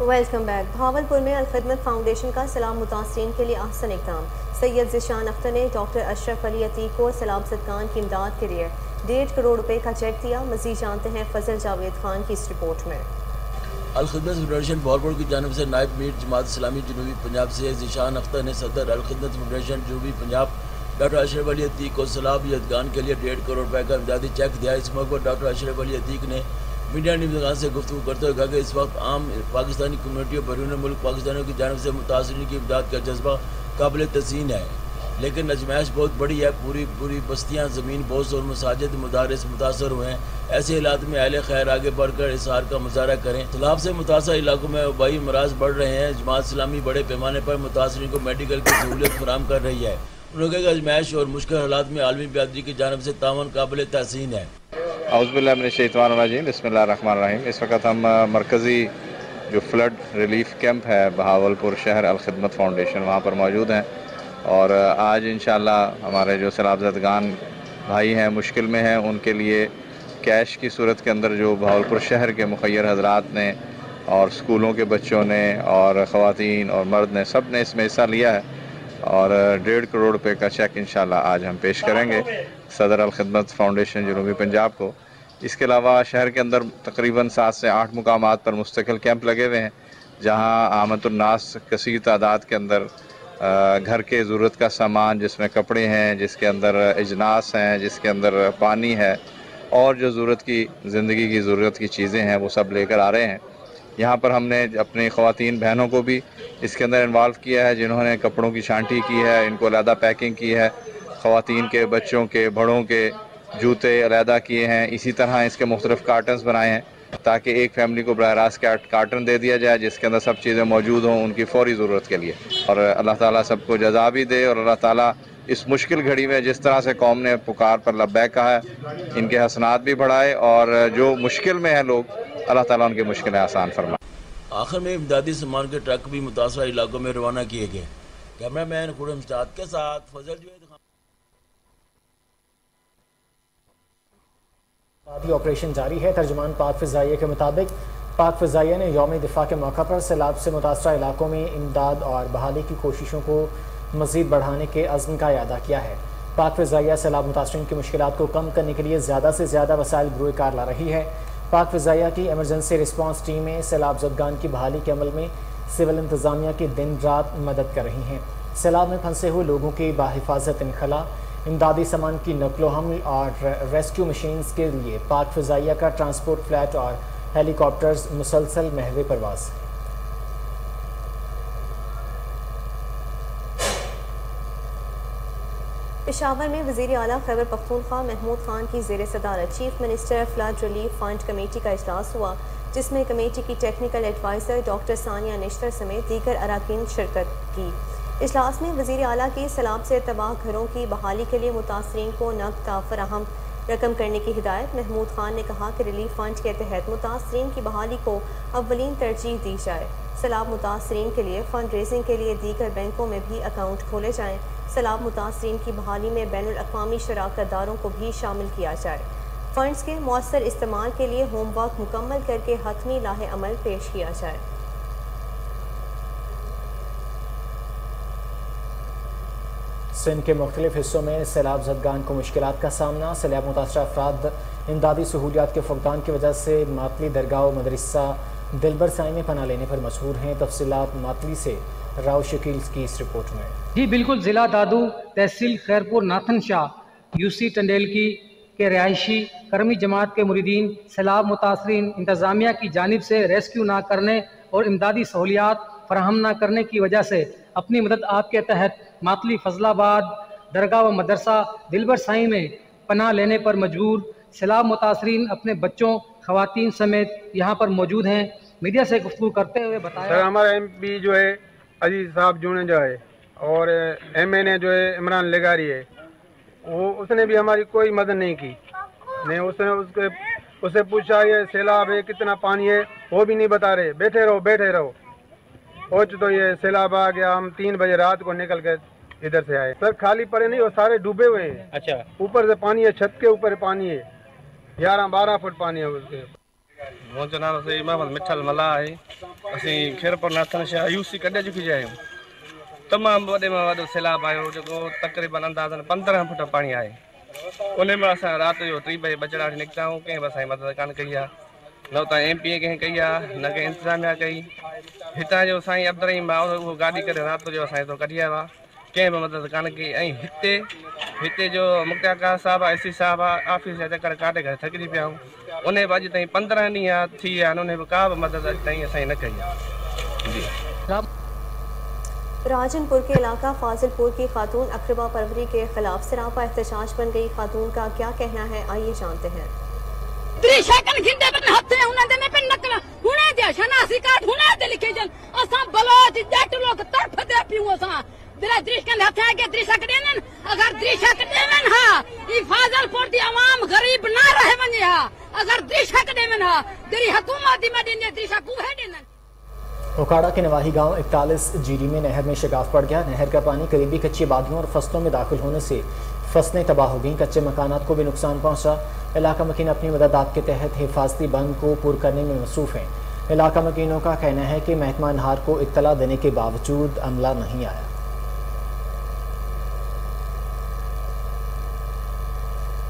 Welcome back. بھاولپور میں الخدمت فاؤنڈیشن کا سیلاب متاثرین کے لیے احسن اقدام۔ سید ذیشان اختر نے ڈاکٹر اشرف علی عتیق کو سیلاب زدگان کی امداد کے لیے 1.5 کروڑ روپے کا چیک دیا۔ مزید جانتے ہیں فضل جاوید خان کی اس رپورٹ میں۔ الخدمت فیڈریشن بھاولپور کی جانب سے نائب میر جماعت اسلامی جنوبی پنجاب سے ذیشان اختر نے صدر الخدمت فیڈریشن جنوبی پنجاب ڈاکٹر اشرف علی عتیق کو سیلاب زدگان کے لیے 1.5 کروڑ روپے کا امدادی چیک دیا۔ اس موقع پر ڈاکٹر اشرف علی عتیق نے میڈیا نمائندگان سے گفتگو کرتے ہوئے کہا کہ اس وقت عام پاکستانی کمیونٹی اور بیرون ملک پاکستانیوں کی جانب سے متاثرین کی امداد کا جذبہ قابل تحسین ہے، لیکن ازمائش بہت بڑی ہے، پوری بستیاں، زمین بوس اور مساجد، مدارس متاثر ہوئے ہیں۔ ایسے حالات میں اہل خیر آگے بڑھ کر اظہار کا مظاہرہ کریں۔ سیلاب سے متاثرہ علاقوں میں وبائی امراض بڑھ رہے ہیں، جماعت اسلامی بڑے پیمانے پر متاثرین کو میڈیکل کی سہولت فراہم کر رہی ہے۔ انہوں نے کہا کہ ازمائش اور مشکل حالات میں عالمی برادری کی جانب سے تعاون قابل تحسین ہے۔ اعوذ باللہ من الشیطان الرجیم، بسم اللہ الرحمن الرحیم۔ اس وقت ہم مرکزی جو فلڈ ریلیف کیمپ ہے بہاولپور شہر الخدمت فاؤنڈیشن، وہاں پر موجود ہیں، اور آج انشاءاللہ ہمارے جو سیلاب زدگان بھائی ہیں، مشکل میں ہیں، ان کے لیے کیش کی صورت کے اندر جو بہاولپور شہر کے مخیر حضرات نے اور اسکولوں کے بچوں نے اور خواتین اور مرد نے، سب نے اس میں حصہ لیا ہے، اور 1.5 کروڑ روپے کا چیک انشاءاللہ آج ہم پیش کریں گے صدر الخدمت فاؤنڈیشن جنوبی پنجاب کو۔ اس کے علاوہ شہر کے اندر تقریباً 7 سے 8 مقامات پر مستقل کیمپ لگے ہوئے ہیں، جہاں آمد الناس کثیر تعداد کے اندر گھر کے ضرورت کا سامان، جس میں کپڑے ہیں، جس کے اندر اجناس ہیں، جس کے اندر پانی ہے، اور جو ضرورت کی زندگی کی ضرورت کی چیزیں ہیں، وہ سب لے کر آ رہے ہیں۔ یہاں پر ہم نے اپنی خواتین بہنوں کو بھی اس کے اندر انوالو کیا ہے، جنہوں نے کپڑوں کی چھانٹی کی ہے، ان کو علیحدہ پیکنگ کی ہے، خواتین کے، بچوں کے، بڑوں کے جوتے علیحدہ کیے ہیں، اسی طرح اس کے مختلف کارٹنز بنائے ہیں تاکہ ایک فیملی کو براہ راست کارٹن دے دیا جائے جس کے اندر سب چیزیں موجود ہوں ان کی فوری ضرورت کے لیے، اور اللہ تعالیٰ سب کو جزا بھی دے، اور اللہ تعالیٰ اس مشکل گھڑی میں جس طرح سے قوم نے پکار پر لبیک کہا ہے، ان کے حسنات بھی بڑھائے، اور جو مشکل میں ہیں لوگ، اللہ تعالیٰ ان کی مشکلیں آسان فرمائے۔ آخر میں امدادی سامان کے ٹرک بھی متاثرہ علاقوں میں روانہ کیے گئے۔ کیمرہ مین خورم استاد کے ساتھ فضل جوید خان۔ آپریشن جاری ہے۔ ترجمان پاک فضائیہ کے مطابق پاک فضائیہ نے یوم دفاع کے موقع پر سیلاب سے متاثرہ علاقوں میں امداد اور بحالی کی کوششوں کو مزید بڑھانے کے عزم کا اعادہ کیا ہے۔ پاک فضائیہ سیلاب متاثرین کی مشکلات کو کم کرنے کے لیے زیادہ سے زیادہ وسائل بروئے کار لا رہی ہے۔ پاک فضائیہ کی ایمرجنسی رسپانس ٹیمیں سیلاب زدگان کی بحالی کے عمل میں سول انتظامیہ کی دن رات مدد کر رہی ہیں۔ سیلاب میں پھنسے ہوئے لوگوں کی باحفاظت انخلا، امدادی سامان کی نقل و حمل اور ریسکیو مشینز کے لیے پاک فضائیہ کا ٹرانسپورٹ فلیٹ اور ہیلی کاپٹرز مسلسل محو پرواز۔ پشاور میں وزیر اعلیٰ خیبر پختونخوا محمود خان کی زیر صدارت chief minister flood relief fund committee کا اجلاس ہوا، جس میں کمیٹی کی technical adviser doctor Sania Nishtar سمیت دیگر اراکین شرکت کی۔ اجلاس میں وزیر اعلیٰ کی سیلاب سے تباہ گھروں کی بحالی کے لیے متاثرین کو نقد کا فراہم رقم کرنے کی ہدایت۔ محمود خان نے کہا کہ ریلیف فنڈ کے تحت متاثرین کی بحالی کو اولین ترجیح دی جائے۔ سیلاب متاثرین کے لیے فنڈ ریزنگ کے لیے دیگر بینکوں میں بھی اکاؤنٹ کھولے جائیں۔ سیلاب متاثرین کی بحالی میں بین الاقوامی شراکت داروں کو بھی شامل کیا جائے۔ فنڈز کے مؤثر استعمال کے لیے ہوم ورک مکمل کر کے حتمی لاہ عمل پیش کیا جائے۔ سندھ کے مختلف حصوں میں سیلاب زدگان کو مشکلات کا سامنا۔ سیلاب متاثرہ افراد امدادی سہولیات کے فقدان کی وجہ سے ماتلی درگاہ و مدرسہ دلبر سائی میں پناہ لینے پر مجبور ہیں۔ تفصیلات ماتلی سے راؤ شکیل کی اس رپورٹ میں۔ جی بالکل، ضلع دادو تحصیل خیرپور ناتھن شاہ یوسی ٹنڈیل کے رہائشی کرمی جماعت کے مریدین سیلاب متاثرین انتظامیہ کی جانب سے ریسکیو نہ کرنے اور امدادی سہولیات فراہم نہ کرنے کی وجہ سے اپنی مدد آپ کے تحت ماتلی فضل آباد درگاہ و مدرسہ دلبر سائی میں پناہ لینے پر مجبور۔ سیلاب متاثرین اپنے بچوں، خواتین سمیت یہاں پر موجود ہیں۔ میڈیا سے گفتگو کرتے ہوئے بتایا سر ہمارا ایم پی جو ہے عزیز صاحب جونے جو ہے اور ایم این اے جو ہے عمران لگاری ہے، اس نے بھی ہماری کوئی مدد نہیں کی۔ نہیں اس سے پوچھا یہ سیلاب ہے کتنا پانی ہے، وہ بھی نہیں بتا رہے۔ بیٹھے رہو تو یہ سیلاب آ گیا۔ ہم 3 بجے رات کو نکل کے ادھر سے آئے۔ سر خالی پڑے نہیں، وہ سارے ڈوبے ہوئے ہیں۔ اچھا، اوپر سے پانی ہے، چھت کے اوپر پانی ہے، 11-12 فٹ پانی ہے اس کے۔ मुंहिंजो नालो साईं मोहम्मद मिठल मला आहे। असीं खैरपुर नाथन शाह यूसी कॾहिं चुकी आहियूं। तमामु वॾे में वॾो सैलाब आयो जेको तक़रीबन अंदाज़न 15 फुट पाणी आहे। उन में असां राति जो 3 बजे बचड़ा निकिता आहियूं। कंहिं बि असांजी मदद कान कई आहे, न उतां MP कंहिं कई आहे, न कंहिं इंतिज़ामिया कई। हितां जो साईं अब्दुर्रहीम आहे उहो गाॾी करे राति जो असांजे हितां कढी आयो आहे, कंहिं बि मदद कान कई। ऐं हिते जो मुख्तार साहब आहे, एसी साहब आहे, ऑफिस जा चकर काटे करे थकिजी पिया आहियूं। उन बि अॼु ताईं 15 ॾींहं थी विया आहिनि, उन बि का बि मदद अॼु ताईं असांजी न कई आहे। जी راجنپور کے علاقہ فاضلپور کی خاتون اقربا پروری کے خلاف سراپا احتجاج بن گئی۔ خاتون کا کیا کہنا ہے، آئیے جانتے ہیں۔ اوکھاڑا کے نواحی گاؤں 41 جیری میں نہر میں شگاف پڑ گیا۔ نہر کا پانی قریبی کچی آبادیوں اور فصلوں میں داخل ہونے سے فصلیں تباہ ہو گئیں، کچے مکانات کو بھی نقصان پہنچا۔ علاقہ مکین اپنی مددات کے تحت حفاظتی بند کو پور کرنے میں مصروف ہیں۔ علاقہ مکینوں کا کہنا ہے کہ محکمہ انہار کو اطلاع دینے کے باوجود عملہ نہیں آیا۔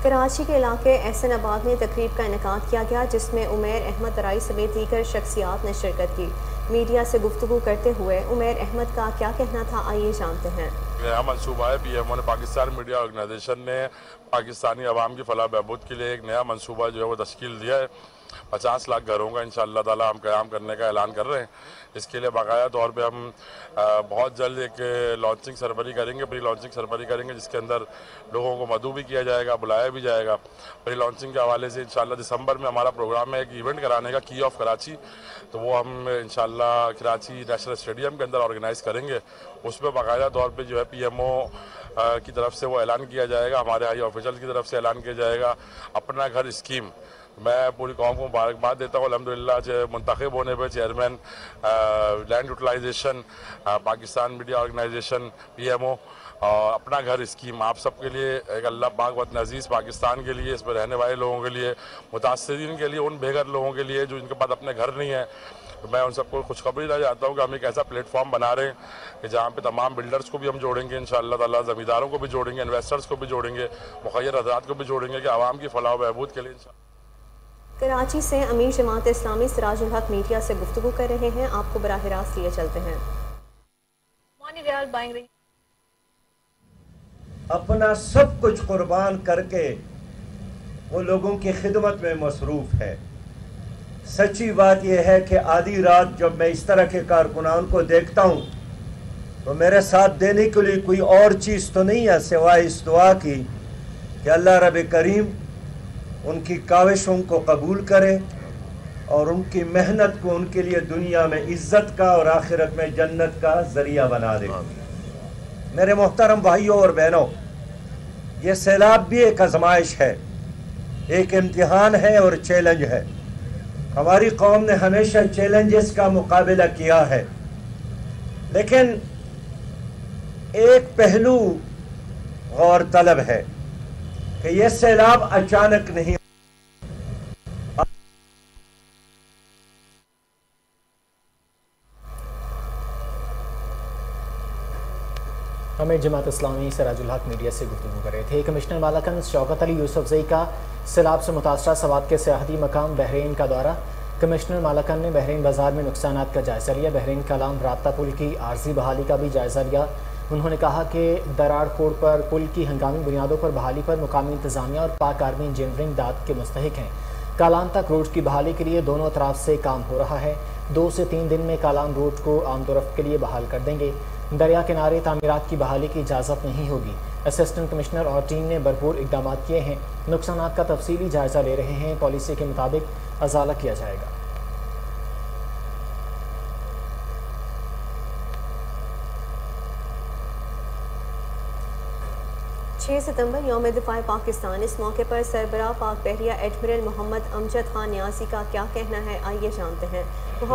کراچی کے علاقے احسن آباد میں تقریب کا انعقاد کیا گیا، جس میں عمیر احمد رائی سمیت دیگر شخصیات نے شرکت کی۔ میڈیا سے گفتگو کرتے ہوئے عمیر احمد کا کیا کہنا تھا، آئیے جانتے ہیں۔ نیا منصوبہ ہے PMO نے، پاکستان میڈیا آرگنائزیشن نے پاکستانی عوام کی فلاح بہبود کے لیے ایک نیا منصوبہ جو ہے وہ تشکیل دیا ہے۔ 50 لاکھ گھروں کا انشاءاللہ تعالی ہم قیام کرنے کا اعلان کر رہے ہیں۔ اس کے لیے باقاعدہ طور پہ ہم بہت جلد ایک لانچنگ سربراہی کریں گے، پری لانچنگ سربراہی کریں گے، جس کے اندر لوگوں کو مدعو بھی کیا جائے گا، بلایا بھی جائے گا۔ پری لانچنگ کے حوالے سے انشاءاللہ دسمبر میں ہمارا پروگرام ہے ایک ایونٹ کرانے کا، کی آف کراچی، تو وہ ہم انشاءاللہ کراچی نیشنل اسٹیڈیم کے اندر آرگنائز کریں گے۔ اس پہ باقاعدہ طور پہ جو ہے PMO کی طرف سے وہ اعلان کیا جائے گا، ہمارے ہائی آفیشل کی طرف سے اعلان کیا جائے گا اپنا گھر اسکیم۔ میں پوری قوم کو مبارکباد دیتا ہوں الحمدللہ منتخب ہونے پہ chairman land utilisation Pakistan media organisation PMO اور اپنا گھر اسکیم آپ سب کے لیے ایک اللہ پاک وطن عزیز پاکستان کے لیے، اس پہ رہنے والے لوگوں کے لیے، متاثرین کے لیے، ان بے گھر لوگوں کے لیے جو ان کے پاس اپنے گھر نہیں ہیں، میں ان سب کو خوشخبری دینا چاہتا ہوں کہ ہم ایک ایسا پلیٹ فارم بنا رہے ہیں کہ جہاں پہ تمام بلڈرز کو بھی ہم جوڑیں گے انشاءاللہ تعالیٰ، زمینداروں کو بھی جوڑیں گے، انویسٹرز کو بھی جوڑیں گے، مخیر حضرات کو بھی جوڑیں گے کہ عوام کی فلاح و بہبود کے لیے انشاءاللہ۔ کراچی سے امیر جماعت اسلامی سراج الحق میڈیا سے گفتگو کر رہے ہیں، آپ کو براہ راست لیے چلتے ہیں۔ اپنا سب کچھ قربان کر کے وہ لوگوں کی خدمت میں مصروف ہے۔ سچی بات یہ ہے کہ آدھی رات جب میں اس طرح کے کارکنان کو دیکھتا ہوں تو میرے ساتھ دینے کے لیے کوئی اور چیز تو نہیں ہے سوائے اس دعا کی کہ اللہ رب کریم ان کی کاوشوں کو قبول کرے اور ان کی محنت کو ان کے لیے دنیا میں عزت کا اور آخرت میں جنت کا ذریعہ بنا دے۔ मेरे मोहतरम भाइयों और बहनों, ये सैलाब भी एक आजमाइश है, एक इम्तिहान है और चैलेंज है। हमारी कौम ने हमेशा चैलेंजेस का मुकाबला किया है, लेकिन एक पहलू गौर तलब है कि यह सैलाब अचानक नहीं। हमें जमात इस्लामी सराजुल हक मीडिया से गुफ्तगू कर रहे थे। कमिश्नर मालाकंद शौकत अली यूसुफजई का सैलाब से मुतासरा सवात के सियाहती मकाम बहरीन का दौरा। कमिश्नर मालाकंद ने बहरीन बाजार में नुकसानात का जायजा लिया। बहरीन कलाम राब्ता पुल की आर्जी बहाली का भी जायजा लिया। उन्होंने कहा कि दरार कोड पर पुल की हंगामी बुनियादों पर बहाली पर मुकामी इंतजामिया और पाक आर्मी इंजीनियरिंग दाद के मुस्तहिक हैं। कालाम तक रोड की बहाली के लिए दोनों अतराफ से काम हो रहा है। 2 से 3 दिन में कालाम रोड को आमदोरफ्त के लिए बहाल कर देंगे। दरिया किनारे तामीरात की बहाली की इजाज़त नहीं होगी। असिस्टेंट कमिश्नर और टीम ने भरपूर इक़दाम किए हैं। नुकसानात का तफसीली जायजा ले रहे हैं। पॉलिसी के मुताबिक अजाला किया जाएगा। 6 सितंबर यौम दिफा पाकिस्तान। इस मौके पर सरबराह पाक बहरिया एडमिरल मोहम्मद अमजद खान न्यासी का क्या कहना है, आइए जानते हैं।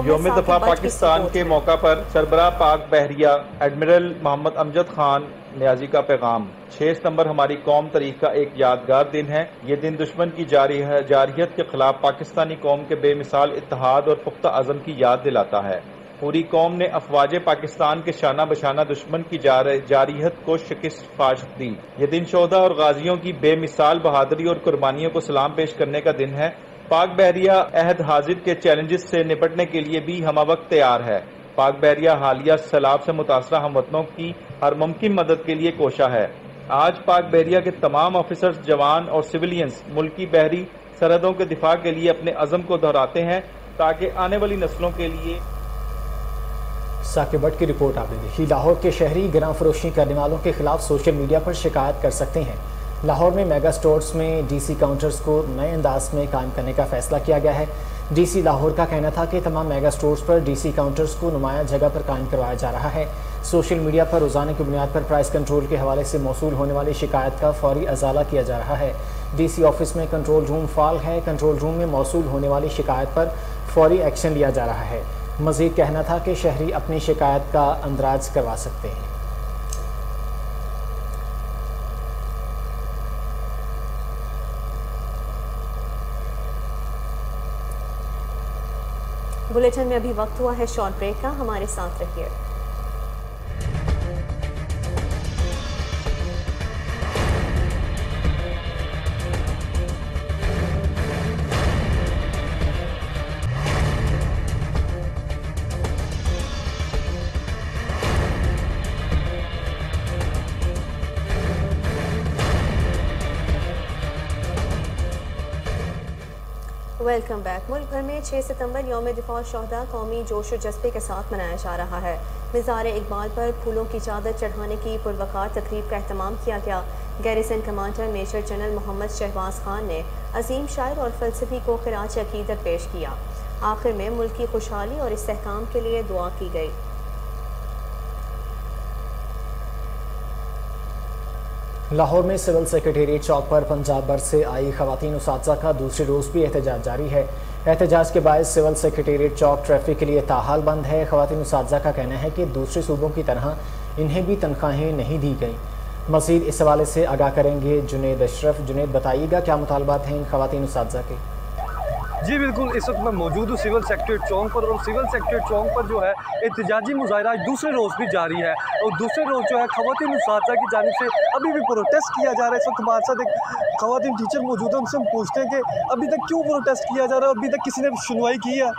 यौम दिफा पाकिस्तान के मौका पर सरबराह पाक बहरिया एडमिरल मोहम्मद अमजद खान न्याजी का पैगाम। 6 सितंबर हमारी कौम तारीख का एक यादगार दिन है। ये दिन दुश्मन की जारहियत के खिलाफ पाकिस्तानी कौम के बेमिसाल इत्तेहाद और पुख्ता अज़म की याद दिलाता है। पूरी कौम ने अफवाज पाकिस्तान के शाना बशाना दुश्मन की जारहियत को शिकस्त फाश दी। ये दिन शोहदा और गाजियों की बेमिसाल बहादुरी और कुर्बानियों को सलाम पेश करने का दिन है। पाक बहरिया अहद हाजिर के चैलेंजेस से निपटने के लिए भी हमवक्त तैयार है। पाक बहरिया हालिया सैलाब से मुतासरा हमवतनों की हर मुमकिन मदद के लिए कोशा है। आज पाक बहरिया के तमाम ऑफिसर्स, जवान और सिविलियंस मुल्की बहरी सरहदों के दिफा के लिए अपने अज़म को दोहराते हैं ताकि आने वाली नस्लों के लिए। साकिब भट्ट की रिपोर्ट आपने देखी। लाहौर के शहरी गिरां फरोशी करने वालों के खिलाफ सोशल मीडिया पर शिकायत कर सकते हैं। लाहौर में मेगा स्टोर्स में डीसी काउंटर्स को नए अंदाज में कायम करने का फैसला किया गया है। डीसी लाहौर का कहना था कि तमाम मेगा स्टोर्स पर डीसी काउंटर्स को नुमाया जगह पर कायम करवाया जा रहा है। सोशल मीडिया पर रोजाना की बुनियाद पर प्राइस कंट्रोल के हवाले से मौसूल होने वाली शिकायत का फौरी अजाला किया जा रहा है। डीसी ऑफिस में कंट्रोल रूम फाल है। कंट्रोल रूम में मौसूल होने वाली शिकायत पर फौरी एक्शन लिया जा रहा है। मजीद कहना था कि शहरी अपनी शिकायत का अंदराज करवा सकते हैं। बुलेटिन में अभी वक्त हुआ है शॉर्ट ब्रेक का, हमारे साथ रहिए। Welcome back. मुल्क भर में 6 सितंबर यौम दिफा शोहदा कौमी जोश व जज्बे के साथ मनाया जा रहा है। मिज़ार इकबाल पर फूलों की चादर चढ़ाने की पुरवकार तकरीब का एहतमाम किया गया। Garrison commander major general Mohammad Shahbaz Khan ने अजीम शायर और फ़लसफ़ी को खिराज अकीदत पेश किया। आखिर में मुल्क की खुशहाली और इस्तेहकाम के लिए दुआ की गई। लाहौर में सिविल सेक्रेटेरिएट चौक पर पंजाब भर से आई खवातीन उसातिज़ा का दूसरे रोज़ भी एहतजाज जारी है। एहतजाज के बायस सिविल सेक्रेटेरिएट चौक ट्रैफिक के लिए ताहाल बंद है। खवातीन उसातिज़ा का कहना है कि दूसरे सूबों की तरह इन्हें भी तनख्वाहें नहीं दी गई। मज़ीद इस हवाले से आगाह करेंगे जुनेद अशरफ। जुनेद, बताइएगा क्या मुतालबात हैं इन खवातीन उसातिज़ा के? जी बिल्कुल, इस वक्त मैं मौजूद हूँ सिविल सेक्रेटेरिएट चौक पर, और सिविल सेक्रेटेरिएट चौक पर जो है एहतजाजी मुजाहरा आज दूसरे रोज़ भी जारी है। और दूसरे रोज़ जो है खवातीन उसातिज़ा की जानिब से अभी भी प्रोटेस्ट किया जा रहा है। इस वक्त हमारे साथ एक खवातीन टीचर मौजूद है, उनसे हम पूछते हैं कि अभी तक क्यों प्रोटेस्ट किया जा रहा है, अभी तक किसी ने सुनवाई की है?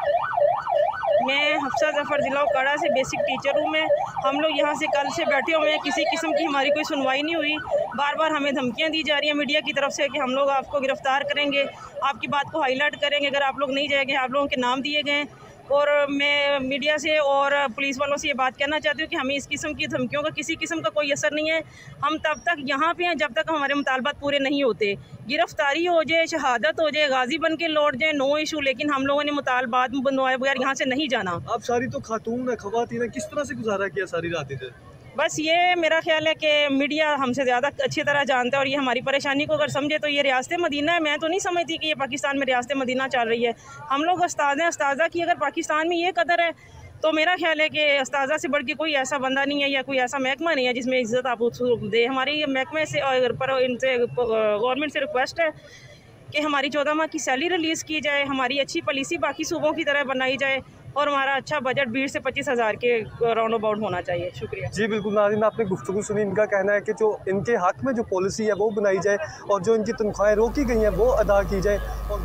मैं हफ्सा जफ़र ज़िला उकाड़ा से बेसिक टीचर हूँ। मैं हम लोग यहाँ से कल से बैठे हुए हैं, किसी किस्म की हमारी कोई सुनवाई नहीं हुई। बार बार हमें धमकियाँ दी जा रही हैं मीडिया की तरफ से कि हम लोग आपको गिरफ्तार करेंगे, आपकी बात को हाईलाइट करेंगे, अगर आप लोग नहीं जाएंगे आप लोगों के नाम दिए गए। और मैं मीडिया से और पुलिस वालों से ये बात कहना चाहती हूँ कि हमें इस किस्म की धमकियों का किसी किस्म का कोई असर नहीं है। हम तब तक यहाँ पे हैं जब तक हमारे मुतालबात पूरे नहीं होते। गिरफ्तारी हो जाए, शहादत हो जाए, गाजी बन के लौट जाए, नो इशू, लेकिन हम लोगों ने मुतालबात बनवाए बगैर यहाँ से नहीं जाना। आप सारी तो खातून है, खवातीन है, किस तरह से गुजारा किया सारी रात इधर? बस ये मेरा ख्याल है कि मीडिया हमसे ज़्यादा अच्छी तरह जानता है और ये हमारी परेशानी को अगर समझे तो ये रियासत मदीना है। मैं तो नहीं समझती कि ये पाकिस्तान में रियासत मदीना चल रही है। हम लोग उस्ताद हैं, उस्तादा की अगर पाकिस्तान में ये कदर है तो मेरा ख्याल है कि उस्तादा से बढ़ के कोई ऐसा बंदा नहीं है या कोई ऐसा महकमा नहीं है जिसमें इज़्ज़त आप दे। हमारी महकमे से पर इनसे गवर्नमेंट से रिक्वेस्ट है कि हमारी 14 माह की सैलरी रिलीज़ की जाए, हमारी अच्छी पॉलिसी बाकी सूबों की तरह बनाई जाए और हमारा अच्छा बजट 20 से 25 हज़ार के राउंड अबाउट होना चाहिए। शुक्रिया जी बिल्कुल नाज़रीन, आपने गुफ्तगू सुनी। इनका कहना है कि जो इनके हक़ में जो पॉलिसी है वो बनाई जाए और जो इनकी तनख्वाहें रोकी गई हैं वो अदा की जाए। और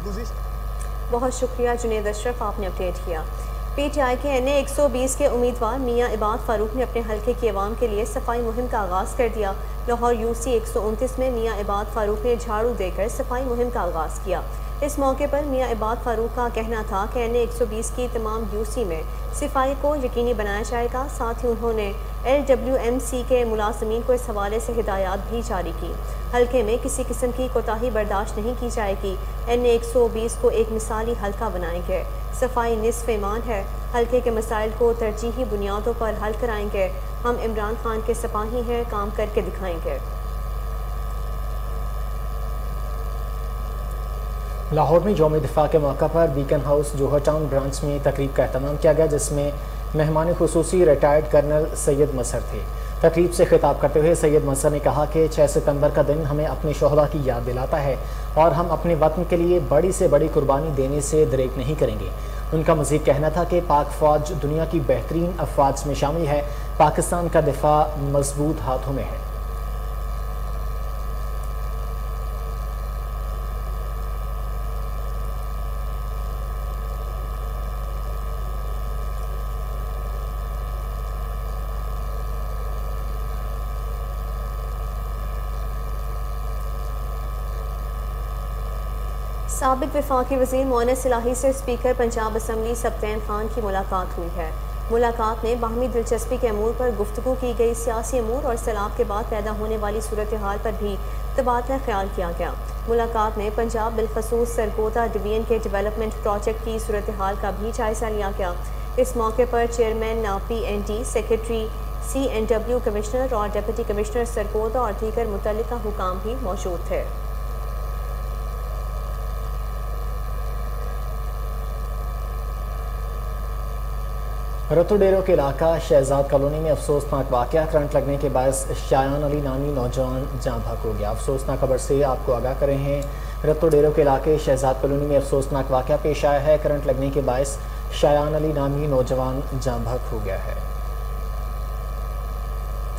बहुत शुक्रिया जुनेद अशरफ, आपने अपडेट किया। PTI के NA 120 के उम्मीदवार मियाँ इबाद फारूक ने अपने हल्के की आवाम के लिए सफाई मुहिम का आगाज़ कर दिया। लाहौर UC 129 में मियाँ इबाद फारूक ने झाड़ू देकर सफाई मुहिम का आगाज़ किया। इस मौके पर मियाँ इबाद फारूक का कहना था कि NA 120 की तमाम UC में सफाई को यकीनी बनाया जाएगा। साथ ही उन्होंने LWMC के मुलाजमीन को इस हवाले से हिदायत भी जारी की। हल्के में किसी किस्म की कोताही बर्दाश्त नहीं की जाएगी। NA 120 को एक मिसाली हल्का बनाएंगे। सफाई निस्फ ईमान है। हल्के के मसाइल को तरजीही बुनियादों पर हल कराएंगे। हम इमरान खान के सिपाही हैं, काम करके दिखाएंगे। लाहौर में यौम दिफा के मौका पर बीकन हाउस जोहर टाउन ब्रांच में तकरीब का एहतमाम किया गया, जिसमें मेहमान खुसूसी रिटायर्ड कर्नल सैयद मसर थे। तकरीब से खिताब करते हुए सैयद मसर ने कहा कि 6 सितंबर का दिन हमें अपने शोहदा की याद दिलाता है और हम अपने वतन के लिए बड़ी से बड़ी कुर्बानी देने से दरेक नहीं करेंगे। उनका मज़ीद कहना था कि पाक फ़ौज दुनिया की बेहतरीन अफवाज में शामिल है। पाकिस्तान का दिफा मजबूत हाथों में है। साबिक वफाकी वज़ीर मोनस इलाही से स्पीकर पंजाब असम्बली सब्तैन खान की मुलाकात हुई है। मुलाकात में बाहमी दिलचस्पी के अमूर पर गुफ्तगू की गई। सियासी अमूर और सैलाब के बाद पैदा होने वाली सूरत हाल पर भी तबादला ख्याल किया गया। मुलाकात में पंजाब बिलखसूस सरगोदा डिवीजन के डेवलपमेंट प्रोजेक्ट की सूरत हाल का भी जायजा लिया गया। इस मौके पर chairman PND, secretary CNW, commissioner और डिप्टी कमिश्नर सरगोदा और दीगर मुतल्लिका हुकाम भी मौजूद थे। रतुडेरो के इलाका शहजाद कॉलोनी में अफसोसनाक वाक़या। करंट लगने के बायस शायान अली नामी नौजवान जाँ बहक हो गया। अफसोसनाक खबर से आपको आगाह कर रहे हैं। रतुडेरो के इलाके शहजाद कॉलोनी में अफसोसनाक वाक़या पेश आया है। करंट लगने के बायस शायान अली नामी नौजवान जाँ बहक हो गया है।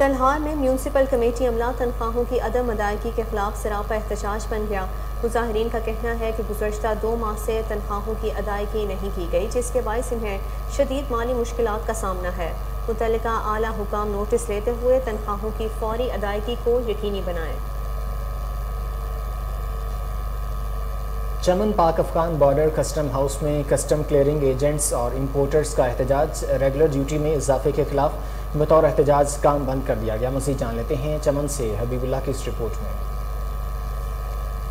तलहार में म्यूनसिपल कमेटी अमला तनख्वाहों की अदम अदायगी के खिलाफ सरापा एहतजाज बन गया। मुजाहिरीन का कहना है कि गुज़श्ता 2 माह से तनख्वाहों की अदायगी नहीं की गई, जिसके बायस इन्हें शदीद माली मुश्किलात का सामना है। मुतल्लिका आला हुकाम नोटिस लेते हुए तनख्वाहों की फौरी अदायगी को यकीनी बनाएं। चमन पाक अफगान बॉर्डर कस्टम हाउस में कस्टम क्लियरिंग एजेंट्स और इंपोर्टर्स का एहतजाज। रेगुलर ड्यूटी में इजाफे के खिलाफ बतौर एहतजाज काम बंद कर दिया गया। मज़ीद जान लेते हैं चमन से हबीबुल्लाह की इस रिपोर्ट में।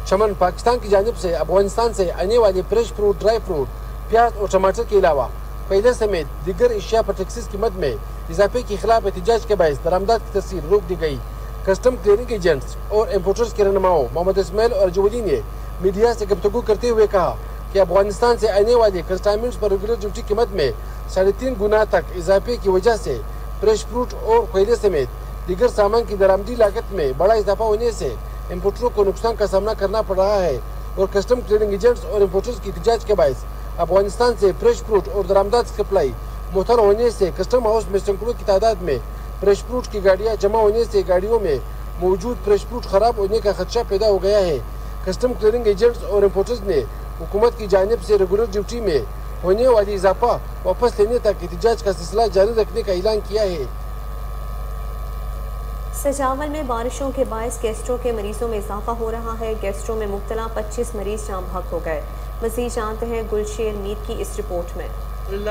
चमन पाकिस्तान की जानिब से अफगानिस्तान से आने वाले फ्रेश फ्रूट, ड्राई फ्रूट, प्याज और टमाटर के अलावा पहले समेत दीगर एशिया पर टैक्सेस की मद में इजाफे के खिलाफ एहतजाज के बायस दरामदात की तस्वीर रोक दी गई। कस्टम क्लियरिंग एजेंट्स और इम्पोर्टर्स के रहनुमाओं मोहम्मद इस्माइल और जुवली ने मीडिया से गुफ्तगू करते हुए कहा कि अफगानिस्तान से आने वाले कस्टमर्स पर रेगुलर ड्यूटी की मद में 3.5 गुना तक इजाफे की वजह से फ्रेश फ्रूट और कोयले समेत दीगर सामान की दरामदी लागत में बड़ा इजाफा होने से इम्पोर्टरों को नुकसान का सामना करना पड़ रहा है। और कस्टम क्लियरिंग एजेंट्स और इम्पोर्टर्स की एहतजाज के बायस अफगानिस्तान से फ्रेश फ्रूट और दरामदात सप्लाई मुअत्तल होने से कस्टम हाउस में सैकड़ों की तादाद में फ्रेश फ्रूट की गाड़ियां जमा होने से गाड़ियों में मौजूद फ्रेश फ्रूट खराब होने का खदशा पैदा हो गया है। कस्टम क्लियरिंग एजेंट्स और इम्पोर्टर्स ने हुकूमत की जानिब से रेगुलर ड्यूटी में होने वाली इजाफा वापस लेने तक एहतजाज का सिलसिला जारी रखने का ऐलान किया है। सजावल में बारिशों के बायस गैस्ट्रो के मरीजों में इजाफा हो रहा है। गैस्ट्रो में मुब्तला 25 मरीज जाँ बहक हो गए। मज़ीद जानते हैं गुलशेर मीर की इस रिपोर्ट में।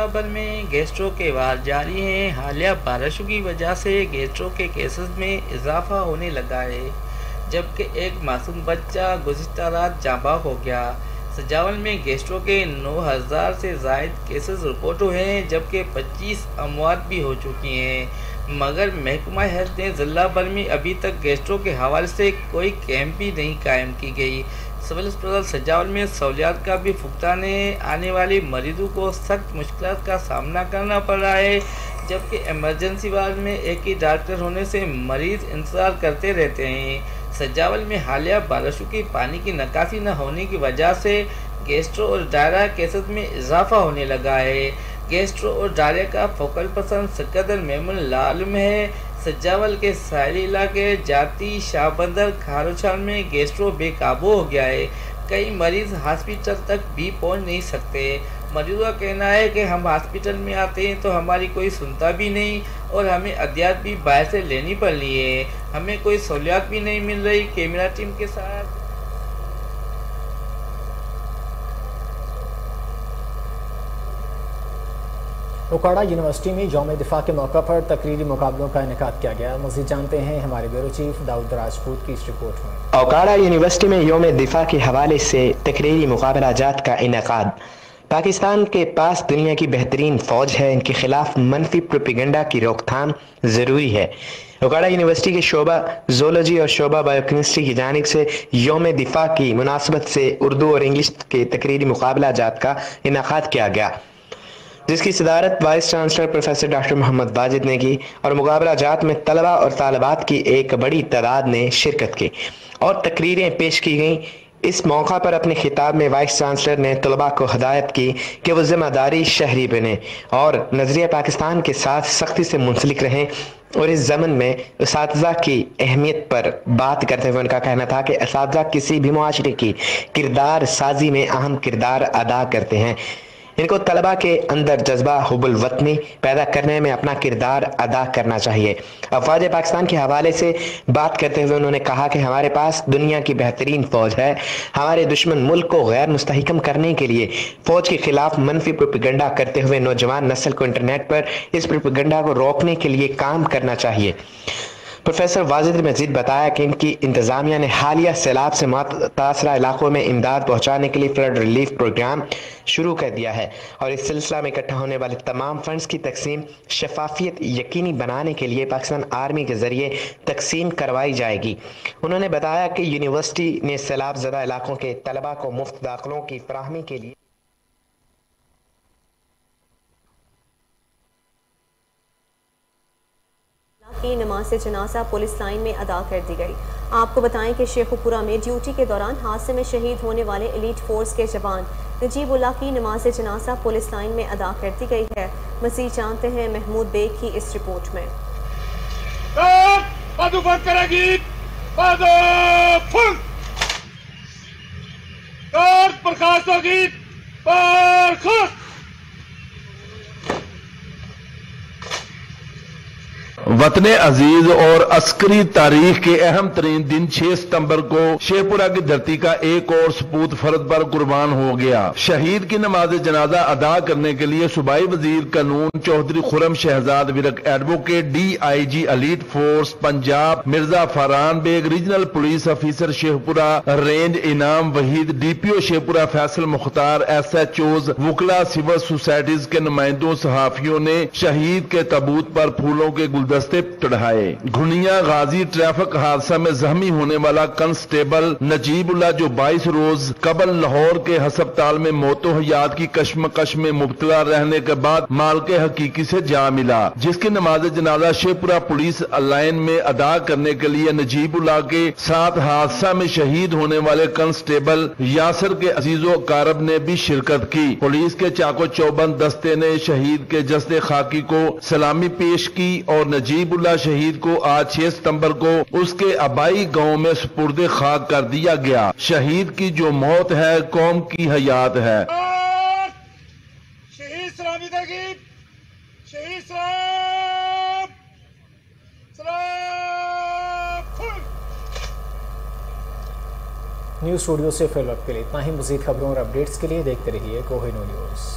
भर में गैस्ट्रो के वार जारी हैं। हालिया बारिशों की वजह से गैस्ट्रो के केसेस में इजाफा होने लगा है, जबकि एक मासूम बच्चा गुज़िश्ता रात जाँ बहक हो गया। सजावल में गैस्ट्रो के 9000 से ज़ायद केसेस रिपोर्ट हुए हैं, जबकि 25 अमवात भी हो चुकी हैं। مگر محکمہ ہیلتھ نے ضلع بھر میں ابھی تک گیسٹرو کے حوالے سے کوئی کیمپ بھی نہیں قائم کی گئی۔ سول اسپتال سجاول میں سہولیات کا بھی فقدان ہے، آنے والے مریضوں کو سخت مشکلات کا سامنا کرنا پڑ رہا ہے، جبکہ ایمرجنسی وارڈ میں ایک ہی ڈاکٹر ہونے سے مریض انتظار کرتے رہتے ہیں۔ سجاول میں حالیہ بارشوں کی پانی کی نکاسی نہ ہونے کی وجہ سے گیسٹرو اور ڈائریا کیسز میں اضافہ ہونے لگا ہے۔ گیسٹرو اور ڈائریا کا فوکل پرسن سکندر میمن لعالم ہے۔ سجاول کے ساحلی علاقے جاتی، شاہ بندر، کھاروچال میں گیسٹرو بے قابو ہو گیا ہے۔ کئی مریض ہاسپٹل تک بھی پہنچ نہیں سکتے۔ مریضوں کا کہنا ہے کہ ہم ہاسپٹل میں آتے ہیں تو ہماری کوئی سنتا بھی نہیں اور ہمیں ادویات بھی باہر سے لینی پڑ رہی ہے، ہمیں کوئی سہولیات بھی نہیں مل رہی۔ کیمرہ ٹیم کے ساتھ اوکاڑا یونیورسٹی میں یوم دفاع کے موقع پر تقریری مقابلوں کا انعقاد کیا گیا۔ مزید جانتے ہیں ہمارے بیورو چیف داؤد راجپوت کی اس رپورٹ میں۔ اوکاڑا یونیورسٹی میں یوم دفاع کے حوالے سے تقریری مقابلہ جات کا انعقاد۔ پاکستان کے پاس دنیا کی بہترین فوج ہے، ان کے خلاف منفی پروپیگنڈا کی روک تھام ضروری ہے۔ اوکاڑا یونیورسٹی کے شعبہ زولوجی اور شعبہ بائیو کیمسٹری کی جانب سے یوم دفاع کی مناسبت سے اردو اور انگلش کے تقریری مقابلہ جات کا انعقاد کیا گیا، جس کی صدارت وائس چانسلر پروفیسر ڈاکٹر محمد واجد نے کی، اور مقابلہ جات میں طلبہ اور طالبات کی ایک بڑی تعداد نے شرکت کی اور تقریریں پیش کی گئیں۔ اس موقع پر اپنے خطاب میں وائس چانسلر نے طلباء کو ہدایت کی کہ وہ ذمہ داری شہری بنیں اور نظریہ پاکستان کے ساتھ سختی سے منسلک رہیں، اور اس ضمن میں اساتذہ کی اہمیت پر بات کرتے ہوئے ان کا کہنا تھا کہ اساتذہ کسی بھی معاشرے کی کردار سازی میں اہم کردار ادا کرتے ہیں، ان کو طلباء کے اندر جذبہ حب الوطنی پیدا کرنے میں اپنا کردار ادا کرنا چاہیے۔ افواج پاکستان کے حوالے سے بات کرتے ہوئے انہوں نے کہا کہ ہمارے پاس دنیا کی بہترین فوج ہے، ہمارے دشمن ملک کو غیر مستحکم کرنے کے لیے فوج کے خلاف منفی پروپیگنڈا کرتے ہوئے نوجوان نسل کو انٹرنیٹ پر اس پروپیگنڈا کو روکنے کے لیے کام کرنا چاہیے۔ پروفیسر واجد نے مزید بتایا کہ ان کی انتظامیہ نے حالیہ سیلاب سے متاثرہ علاقوں میں امداد پہنچانے کے لیے فلڈ ریلیف پروگرام شروع کر دیا ہے، اور اس سلسلہ میں اکٹھا ہونے والے تمام فنڈز کی تقسیم شفافیت یقینی بنانے کے لیے پاکستان آرمی کے ذریعے تقسیم کروائی جائے گی۔ انہوں نے بتایا کہ یونیورسٹی نے سیلاب زدہ علاقوں کے طلباء کو مفت داخلوں کی فراہمی کے لیے کی نماز جنازہ پولیس لائن میں ادا کر دی گئی۔ آپ کو بتائیں کہ شیخو پورہ میں ڈیوٹی کے دوران حادثے میں شہید ہونے والے ایلیٹ فورس کے جوان نجیب اللہ کی نماز جنازہ پولیس لائن میں ادا کر دی گئی ہے۔ مزید جانتے ہیں محمود بیگ کی اس رپورٹ میں۔ وطن عزیز اور عسکری تاریخ کے اہم ترین دن 6 ستمبر کو شیخ پورہ کی دھرتی کا ایک اور سپوت فرد پر قربان ہو گیا۔ شہید کی نماز جنازہ ادا کرنے کے لیے صوبائی وزیر قانون Chaudhry Khurram Shahzad Virk, advocate DIG elite force Punjab Mirza Faran Baig, regional police officer Sheikhupura range انعام وحید، DPO شیخ پورہ فیصل مختار، SHOز، وکلا، سول سوسائٹیز کے نمائندوں، صحافیوں نے شہید کے تابوت پر پھولوں کے گلدستے چڑھائے۔ گھنیا غازی ٹریفک حادثہ میں زخمی ہونے والا کنسٹیبل نجیب اللہ جو 22 روز قبل لاہور کے ہسپتال میں موت و حیات کی کشمکش میں مبتلا رہنے کے بعد مالک حقیقی سے جا ملا، جس کی نماز جنازہ شیخ پورہ پولیس لائن میں ادا کرنے کے لیے نجیب اللہ کے ساتھ حادثہ میں شہید ہونے والے کنسٹیبل یاسر کے عزیز و اقارب نے بھی شرکت کی۔ پولیس کے چاقو چوبند دستے نے شہید کے جسد خاکی کو سلامی پیش کی اور نجیب اللہ شہید کو آج 6 ستمبر کو اس کے آبائی گاؤں میں سپرد خاک کر دیا گیا۔ شہید کی جو موت ہے قوم کی حیات ہے۔ شہید سلامی ترغیب، شہید سلام سلام۔ نیوز اسٹوڈیو سے فی الوقت کے لیے اتنا ہی۔ مزید خبروں اور اپڈیٹس کے لیے دیکھتے رہیے کوہینور نیوز۔